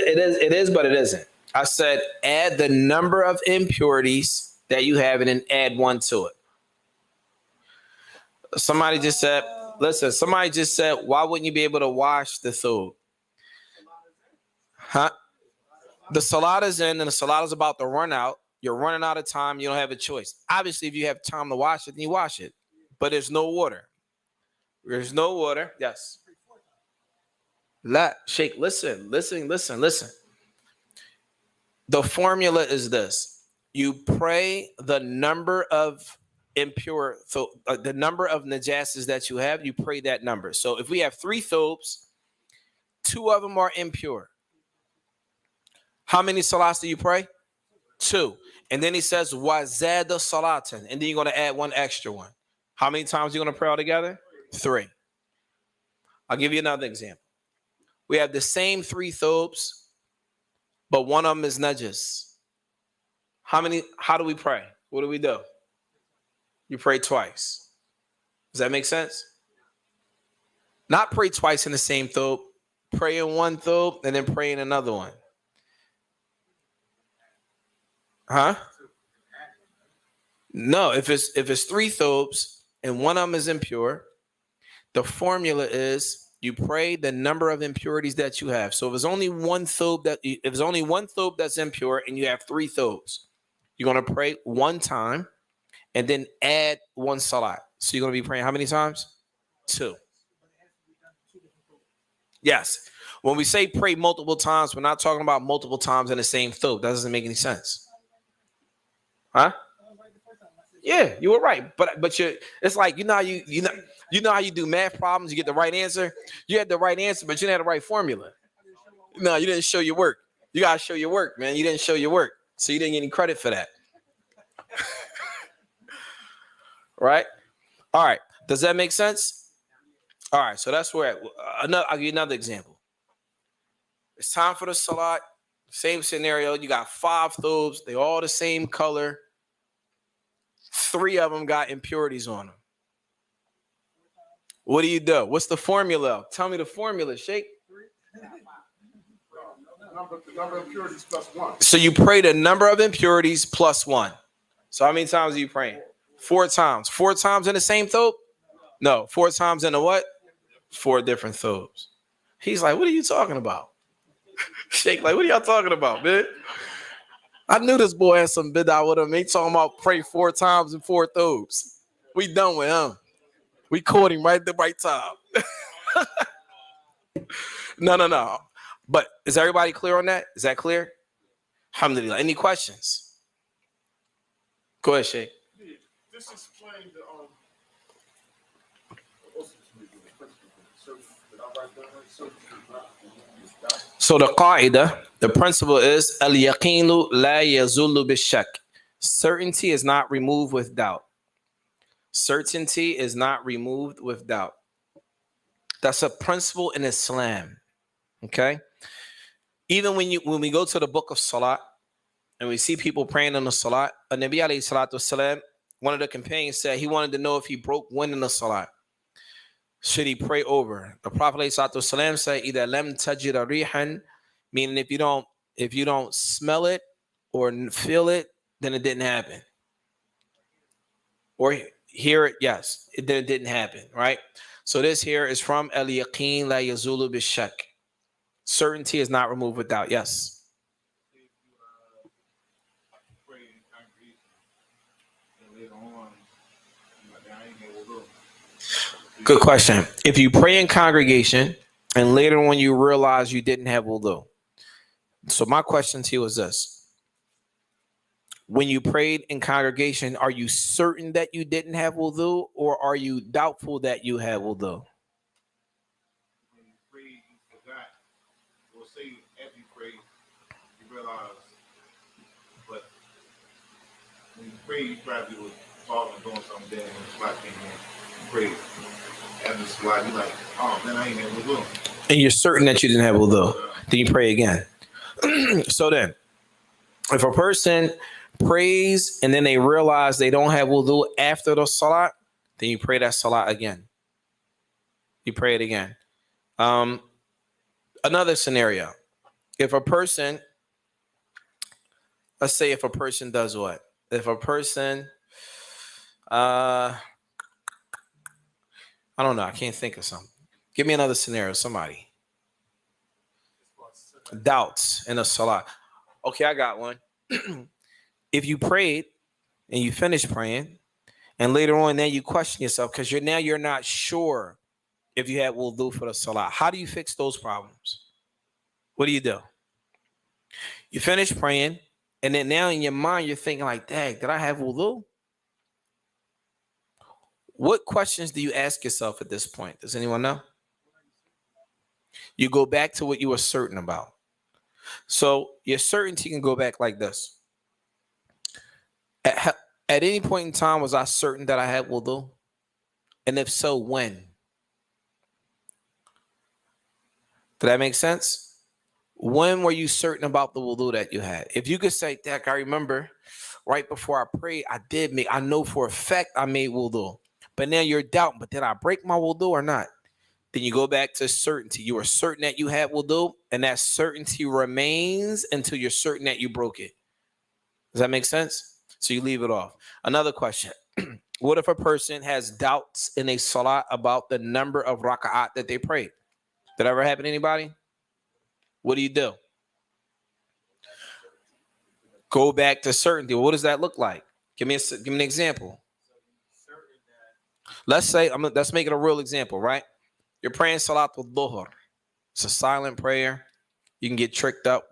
is, but it isn't. I said add the number of impurities that you have and then add one to it. Somebody just said, why wouldn't you be able to wash the thobe? Huh? The salat is in and the salat is about to run out. You're running out of time. You don't have a choice. Obviously, if you have time to wash it, then you wash it. But there's no water. There's no water. Yes. Sheikh, listen. The formula is this. You pray the number of the number of najasas that you have, you pray that number. So if we have 3 thobes, 2 of them are impure. How many salats do you pray? 2. And then he says, wazada salatin. And then you're going to add one extra one. How many times are you going to pray all together? 3. I'll give you another example. We have the same 3 thobes, but one of them is najis. How do we pray? What do? You pray twice. Does that make sense? Not pray twice in the same thobe. Pray in one thobe and then pray in another one. Huh? No, if it's 3 thobes and one of them is impure, the formula is you pray the number of impurities that you have. So if there's only one thobe that's impure and you have 3 thobes, you're going to pray one time and then add one salat. So you're going to be praying how many times? 2. Yes. When we say pray multiple times, we're not talking about multiple times in the same thobe. That doesn't make any sense. Huh? Yeah, you were right. But it's like you know how you do math problems, you get the right answer. You had the right answer, but you didn't have the right formula. No, you didn't show your work. You gotta show your work, man. You didn't show your work. So you didn't get any credit for that. Right? All right. Does that make sense? All right. So that's where I'll give you another example. It's time for the salat. Same scenario. You got 5 thobes. They all the same color. 3 of them got impurities on them. What do you do? What's the formula? Tell me the formula, Sheikh. The number of impurities plus 1. So you pray the number of impurities plus 1. So how many times are you praying? 4 times. 4 times in the same thobe? No. 4 times in the what? 4 different thobes. He's like, what are you talking about? Sheikh, like, what are y'all talking about, man? I knew this boy had some bid'ah with him. He talking about pray 4 times in 4 thobes. We done with him. We caught him right at the right time. No. But is everybody clear on that? Is that clear? Alhamdulillah. Any questions? Go ahead, Sheikh. This explains the So the qaida, the principle is al-yaqinu la yazullu bishak. Certainty is not removed with doubt. Certainty is not removed with doubt. That's a principle in Islam. Okay? Even when we go to the book of Salat and we see people praying in the Salat, Nabi alayhi salatu wasalam, one of the companions said he wanted to know if he broke wind in the Salat. Should he pray over? The Prophet alayhi salatu wasalam said, "Idha lam tajida rihan," meaning if you don't smell it or feel it, then it didn't happen. Or hear it, yes, then it didn't happen, right? So this here is from al-yaqeen la yazulu bishak. Certainty is not removed with doubt. Yes. Good question. If you pray in congregation and later when you realize you didn't have wudu. So my question to you is this. When you prayed in congregation, are you certain that you didn't have wudu or are you doubtful that you had wudu? When you prayed, you forgot. Or say after you prayed, you realize. But when you prayed, you probably was talking, doing something there, and the spot came in. You prayed. After the spot, you're like, oh, man, I ain't had wudu. And you're certain that you didn't have wudu. Then you pray again. So then, if a person prays and then they realize they don't have wudu after the salat, then you pray that salat again. You pray it again. Another scenario. If a person, let's say if a person does what? If a person, I don't know. I can't think of something. Give me another scenario. Somebody. Doubts in a salah. Okay, I got one. If you prayed and you finished praying, and later on then you question yourself because you're not sure if you had wudu for the salah. How do you fix those problems? What do? You finish praying, and then now in your mind you're thinking like, dang, did I have wudu? What questions do you ask yourself at this point? Does anyone know? You go back to what you were certain about. So your certainty can go back like this. At any point in time, was I certain that I had wudu? And if so, when? Did that make sense? When were you certain about the wudu that you had? If you could say, Dak, I remember right before I prayed, I know for a fact I made wudu. But now you're doubting, but did I break my wudu or not? Then you go back to certainty. You are certain that you had wudu, and that certainty remains until you're certain that you broke it. Does that make sense? So you leave it off. Another question. What if a person has doubts in a salah about the number of raka'at that they prayed? Did that ever happen to anybody? What do? Go back to certainty. What does that look like? Give me an example. Let's make it a real example, right? You're praying Salatul Dhuhr. It's a silent prayer. You can get tricked up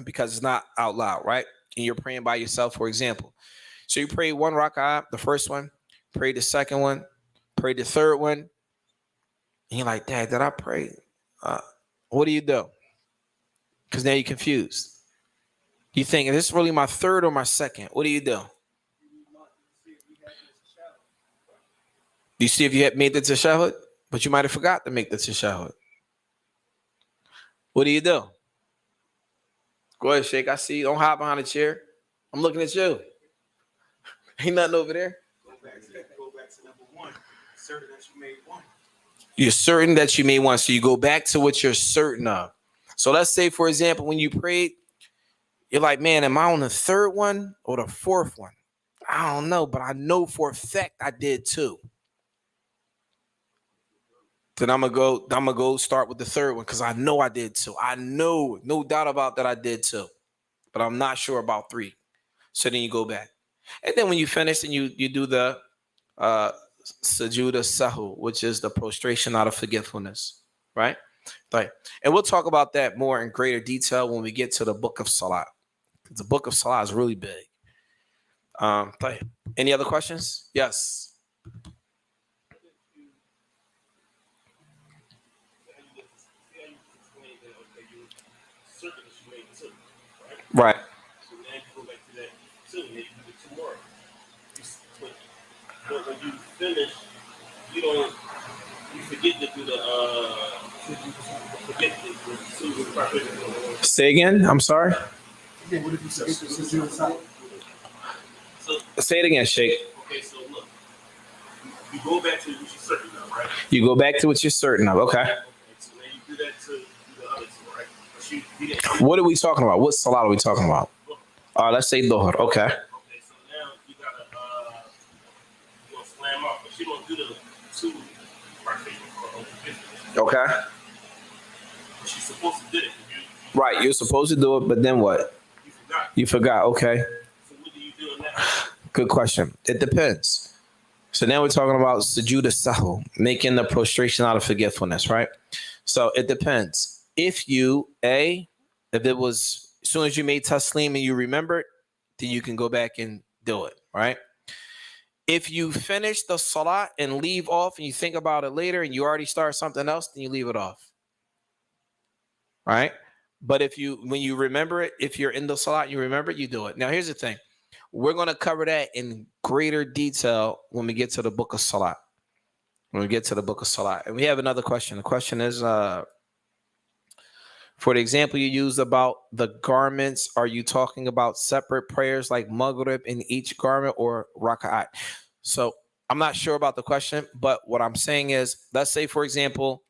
because it's not out loud, right? And you're praying by yourself, for example. So you pray one rak'ah, the first one, pray the second one, pray the third one, and you're like, Dad, did I pray? What do you do? Because now you're confused. You think, is this really my third or my second? What do you do? You see if you had made the tashahhud, but you might have forgot to make the tashahhud. What do you do? Go ahead, Sheikh. I see you. Don't hide behind a chair. I'm looking at you. Ain't nothing over there. Go back to number one. Certain that you made one. You're certain that you made one. So you go back to what you're certain of. So let's say, for example, when you prayed, you're like, man, am I on the third one or the fourth one? I don't know, but I know for a fact I did two. Then I'm gonna go start with the third one because I know I did two. I know, no doubt about that I did two, but I'm not sure about three. So then you go back. And then when you finish and you do the sujuda sahu, which is the prostration out of forgetfulness, right? Right. And we'll talk about that more in greater detail when we get to the book of Salat. The book of Salat is really big. Right. Any other questions? Yes. Right. So now you go back to that two, maybe you do two more. But when you finish, you forget to do the Say again. I'm sorry. Yeah, what if you forget to sujood sahu? So Say it again, Sheikh. okay, so look, you go back to what you're certain of, right? You go back to what you're certain of. Okay. Okay, so now you do that to the other two, right? But you didn't. What are we talking about? What salat are we talking about? Let's say dhuhr. Okay. Okay, so now you gotta you gonna slam off, but you don't do the two partitions. Okay. But you're supposed to do it. Right. You're supposed to do it, but then what? You forgot. You forgot. Okay. So what do you do in that? Good question. It depends. So now we're talking about sujood sahu, making the prostration out of forgetfulness, right? So it depends. If it was as soon as you made taslim and you remembered, then you can go back and do it, right? If you finish the salat and leave off and you think about it later and you already start something else, then you leave it off, right? But when you remember it, if you're in the salat, you remember it, you do it. Now, here's the thing. We're going to cover that in greater detail when we get to the book of Salat. When we get to the book of Salat. And we have another question. The question is, for the example you used about the garments, are you talking about separate prayers like Maghrib in each garment or Raka'at? So I'm not sure about the question, but what I'm saying is, let's say, for example,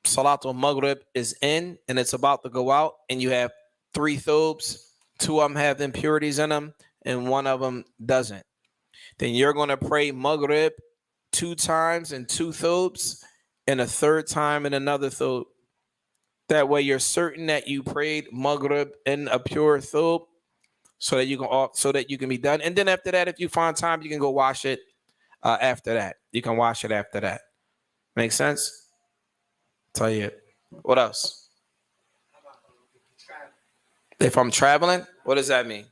Salatul Maghrib is in and it's about to go out and you have 3 thobes, 2 of them have impurities in them and 1 of them doesn't. Then you're going to pray Maghrib 2 times and 2 thobes and a 3rd time and another thobe. That way you're certain that you prayed Maghrib in a pure thobe so that you can be done. And then after that, if you find time, you can go wash it after that. You can wash it after that. Make sense? Tell you. What else? If I'm traveling, what does that mean?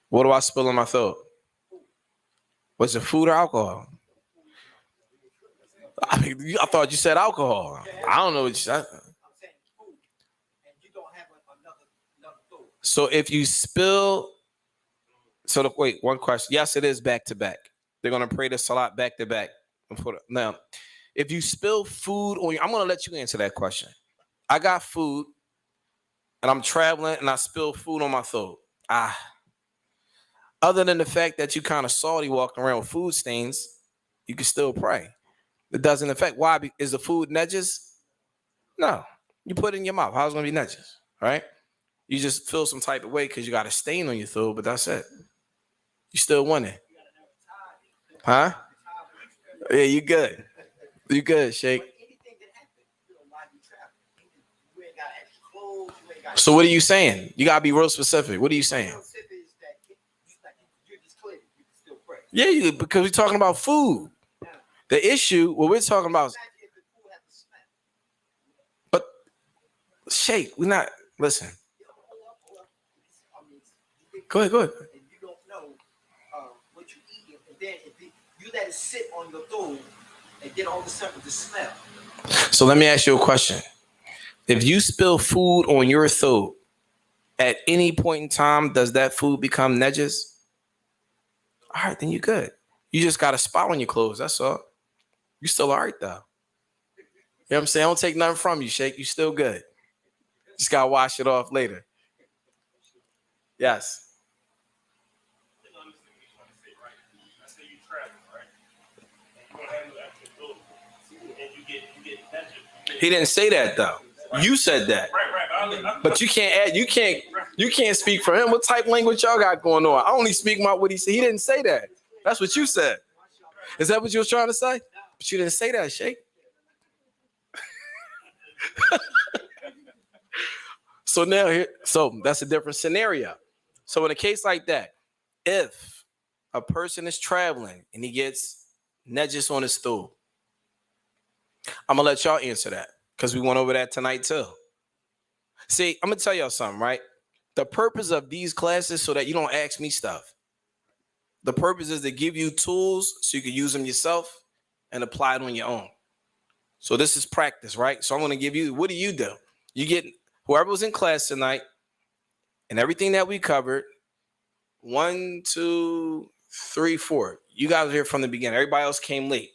What do I spill in my throat? Was it food or alcohol? I thought you said alcohol. I don't know what you said. So if you spill, wait, one question. Yes, it is back to back. They're going to pray the salat back to back. Now, if you spill food on you, I'm going to let you answer that question. I got food and I'm traveling and I spill food on my throat. Other than the fact that you kind of salty walking around with food stains, you can still pray. It doesn't affect. Why? Is the food najis? No. You put it in your mouth. How's it going to be najis? Right? You just feel some type of way because you got a stain on your throat, but that's it. You still want it. Huh? Yeah, you good. You good, Sheikh. So what are you saying? You got to be real specific. What are you saying? Yeah, because we're talking about food. The issue, what we're talking about, but Sheikh, we're not, listen. Go ahead. that and sit on your throat and get all of a sudden the smell. So let me ask you a question. If you spill food on your throat, at any point in time, does that food become najis? All right, then you're good. You just got a spot on your clothes. That's all. You still all right, though. You know what I'm saying? I don't take nothing from you, Sheikh. You still good. Just got to wash it off later. Yes. He didn't say that, though. You said that. But you can't add, you can't speak for him. What type of language y'all got going on? I only speak about what he said. He didn't say that. That's what you said. Is that what you was trying to say? But you didn't say that, Sheikh. So now so that's a different scenario. So in a case like that, if a person is traveling and he gets najis on his stool, I'm gonna let y'all answer that because we went over that tonight too. See, I'm gonna tell y'all something, right? The purpose of these classes so that you don't ask me stuff. The purpose is to give you tools so you can use them yourself and apply it on your own. So this is practice, right? So I'm gonna give you, what do? You get whoever was in class tonight and everything that we covered. 1, 2, 3, 4. You guys were here from the beginning. Everybody else came late.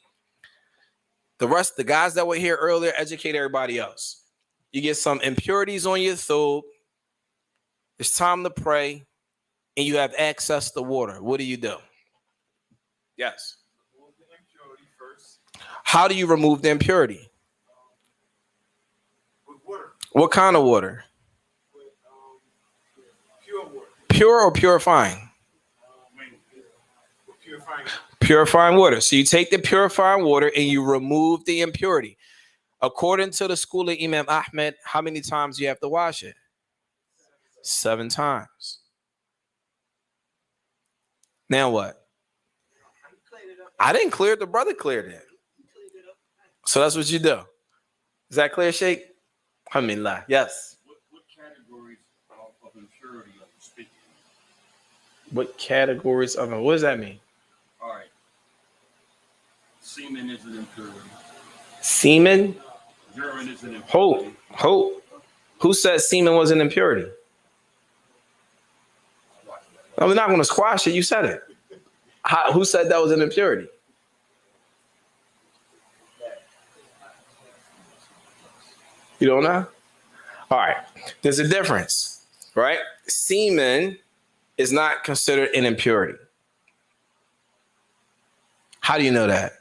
The rest, the guys that were here earlier, educate everybody else. You get some impurities on your throat. It's time to pray, and you have access to water. What do? Yes. Remove the impurity first. How do you remove the impurity? With water. What kind of water? With pure water. Pure or purifying? With purifying. Purifying water. So you take the purifying water and you remove the impurity. According to the school of Imam Ahmed, how many times do you have to wash it? 7 times. Now what? I didn't clear it. The brother cleared it. So that's what you do. Is that clear, Sheikh? Alhamdulillah. Yes. What categories of impurity are you speaking of? What categories of it? What does that mean? All right. Semen is an impurity. Semen? Urine is an impurity. Who said semen was an impurity? I'm not going to squash it. You said it. Who said that was an impurity? You don't know? All right. There's a difference, right? Semen is not considered an impurity. How do you know that?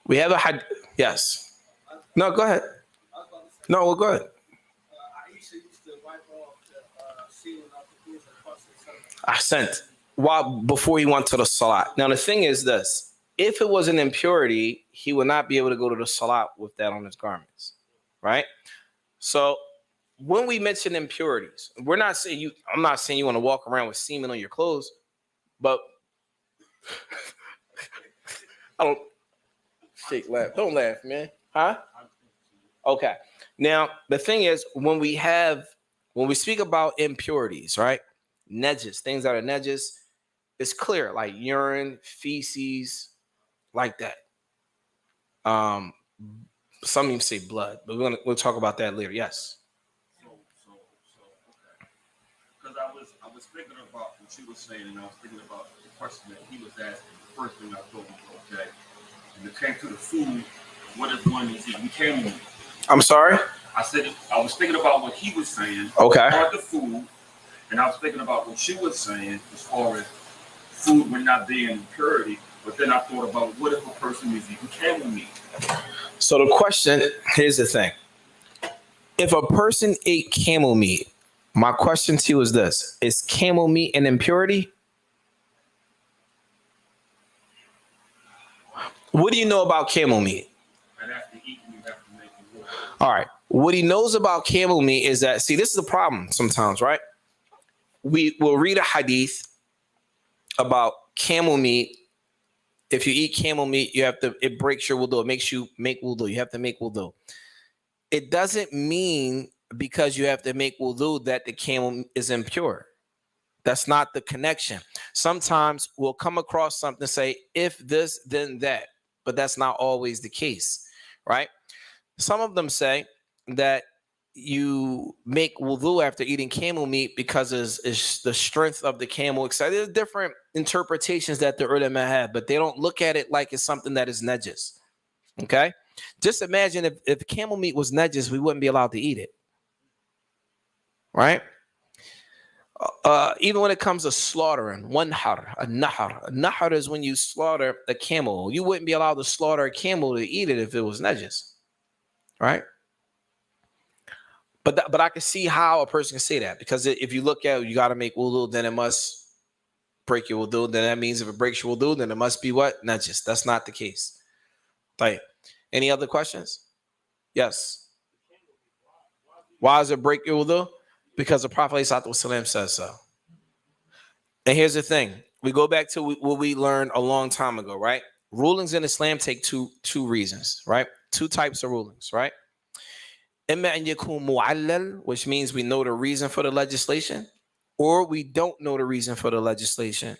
We have a yes. No, go ahead. No, well, go ahead. I used to wipe off the semen off the booze and cross it. I sent before he went to the salat. Now the thing is this: if it was an impurity, he would not be able to go to the salat with that on his garments, right? So when we mention impurities, we're not saying you. I'm not saying you want to walk around with semen on your clothes, but I don't. Shake, laugh. Don't laugh, man. Huh? Okay. Now the thing is, when we speak about impurities, right? Najis, things that are najis, it's clear, like urine, feces, like that. Some even say blood, but we'll talk about that later. Yes. So, okay. Because I was thinking about what you were saying, and I was thinking about the question that he was asking. The first thing I told him, okay, when it came to the food, what is one is eating camel meat? I'm sorry? I said I was thinking about what he was saying. Okay. About the food, and I was thinking about what you were saying as far as food would not be an impurity. But then I thought about what if a person is eating camel meat? So the question, here's the thing. If a person ate camel meat, my question to you is this: is camel meat an impurity? What do you know about camel meat? And after eating, you have to make it work. All right. What he knows about camel meat is that, see, this is the problem sometimes, right? We will read a hadith about camel meat. If you eat camel meat, it breaks your wudu. It makes you make wudu. You have to make wudu. It doesn't mean because you have to make wudu that the camel is impure. That's not the connection. Sometimes we'll come across something, say, if this, then that, but that's not always the case, right? Some of them say that you make wudu after eating camel meat because is the strength of the camel, etc. There's different interpretations that the ulama have, but they don't look at it like it's something that is najis. Okay? Just imagine if camel meat was najis, we wouldn't be allowed to eat it. Right? Even when it comes to slaughtering, one har, a nahar. A nahar is when you slaughter a camel. You wouldn't be allowed to slaughter a camel to eat it if it was najis. Right? But I can see how a person can say that, because if you look at it, you got to make wudu, then it must break your wudu. Then that means if it breaks your wudu, then it must be what? Najis. That's not the case. Right. Any other questions? Yes. Why does it break your wudu? Because the Prophet ﷺ says so. And here's the thing. We go back to what we learned a long time ago, right? Rulings in Islam take two reasons, right? Two types of rulings, right? Which means we know the reason for the legislation, or we don't know the reason for the legislation.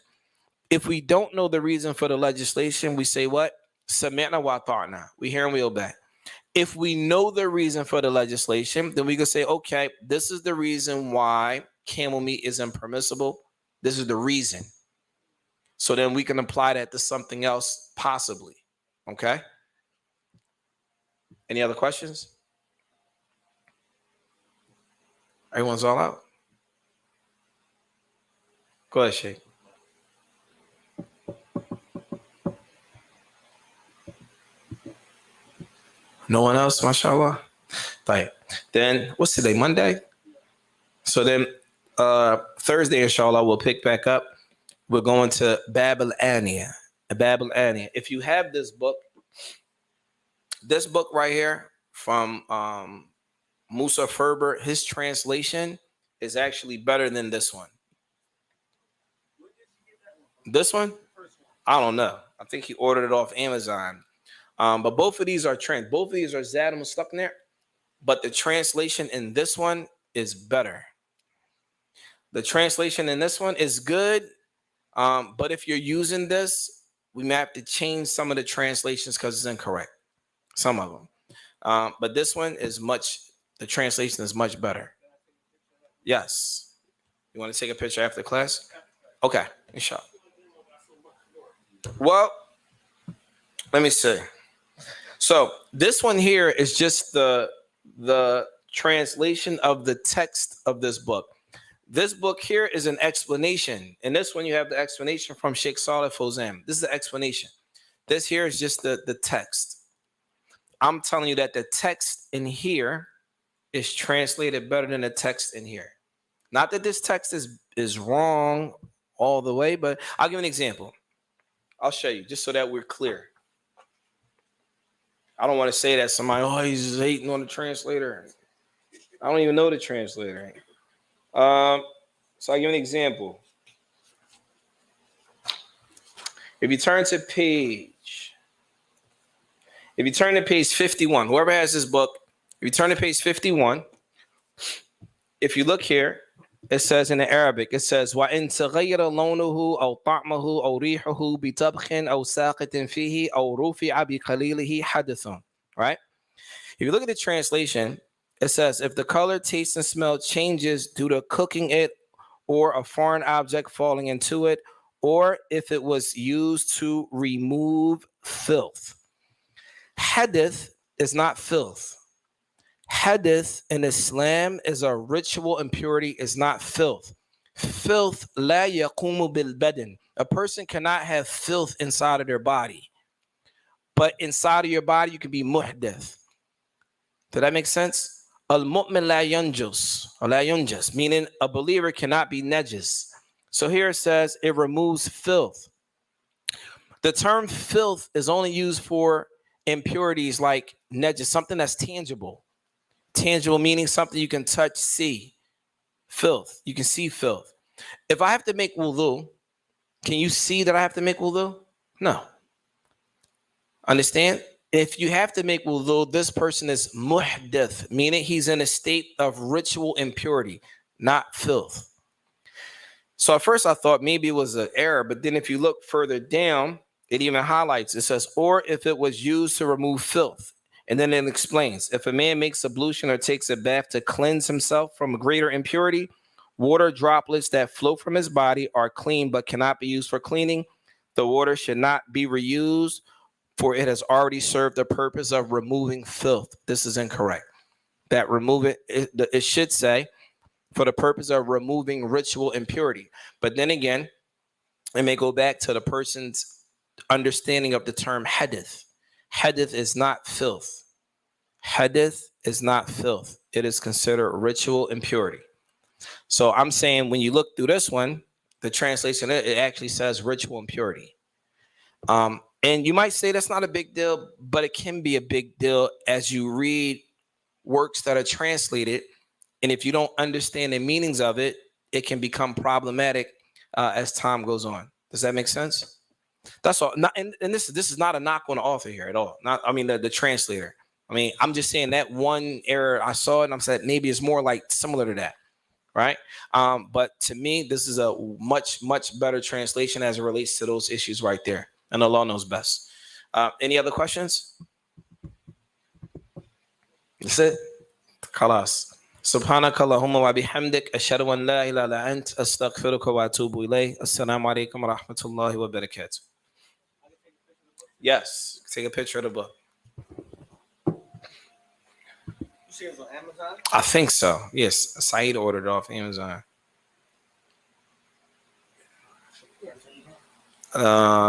If we don't know the reason for the legislation, we say what? Sami'na wa ta'na. We hear and we obey. If we know the reason for the legislation, then we can say, okay, this is the reason why camel meat is impermissible. This is the reason. So then we can apply that to something else, possibly. Okay? Any other questions? Everyone's all out? Go ahead, Sheikh. No one else, mashallah. Right. Then what's today? Monday? So then Thursday, inshallah, we'll pick back up. We're going to Bab al-Aniya. Bab al-Aniya. If you have this book right here from Musa Ferber, his translation is actually better than this one. This one? I don't know. I think he ordered it off Amazon. But both of these are both of these are Zaad Al-Mustaq'ni, but the translation in this one is better. The translation in this one is good, but if you're using this, we may have to change some of the translations because it's incorrect. Some of them. But this one is the translation is much better. Yes. You want to take a picture after class? Okay, inshallah. Well, let me see. So this one here is just the translation of the text of this book. This book here is an explanation. And this one you have the explanation from Sheikh Saleh Fawzan. This is the explanation. This here is just the text. I'm telling you that the text in here is translated better than the text in here. Not that this text is wrong all the way, but I'll give you an example. I'll show you just so that we're clear. I don't want to say that somebody, he's hating on the translator. I don't even know the translator. So I'll give you an example. If you turn to page 51, whoever has this book, if you turn to page 51, if you look here, it says in the Arabic, it says, وَإِن تَغَيَّرَ لَوْنُهُ أَوْ طَعْمَهُ أَوْ رِيحُهُ بِطَبْخٍ أَوْ سَاقِطٍ فِيهِ أَوْ رُفِعَ بِقَلِيلِهِ حَدَثٌ. Right? If you look at the translation, it says, if the color, taste, and smell changes due to cooking it or a foreign object falling into it, or if it was used to remove filth. Hadith is not filth. Hadith in Islam is a ritual impurity, is not filth. Filth la yaqumu bil badan. A person cannot have filth inside of their body. But inside of your body, you can be muhdith. Did that make sense? Al-mu'min la yunjus, meaning a believer cannot be najis. So here it says it removes filth. The term filth is only used for impurities like najis, something that's tangible. Tangible meaning something you can touch, see. Filth. You can see filth. If I have to make wudu, can you see that I have to make wudu? No. Understand? If you have to make wudu, this person is muhdith, meaning he's in a state of ritual impurity, not filth. So at first I thought maybe it was an error, but then if you look further down, it even highlights, it says, or if it was used to remove filth. And then it explains, if a man makes ablution or takes a bath to cleanse himself from a greater impurity, water droplets that flow from his body are clean but cannot be used for cleaning. The water should not be reused, for it has already served the purpose of removing filth. This is incorrect. That it should say, for the purpose of removing ritual impurity. But then again, it may go back to the person's understanding of the term hadith. Hadith is not filth. Hadith is not filth. It is considered ritual impurity. So I'm saying when you look through this one, the translation, it actually says ritual impurity. And you might say that's not a big deal, but it can be a big deal as you read works that are translated. And if you don't understand the meanings of it, it can become problematic as time goes on. Does that make sense? That's all. Not, and this is not a knock on the author here at all. Not, I mean, the translator. I mean, I'm just saying that one error I saw it and I'm saying maybe it's more like similar to that, right? But to me, this is a much, much better translation as it relates to those issues right there. And Allah knows best. Any other questions? That's it. Khalas. سبحانك اللهم وبحمدك أشهد أن لا إله إلا أنت أستغفرك وأتوب إليه. السلام عليكم ورحمة الله وبركاته. Yes, take a picture of the book. You see it's on Amazon? I think so. Yes, Saeed ordered it off Amazon.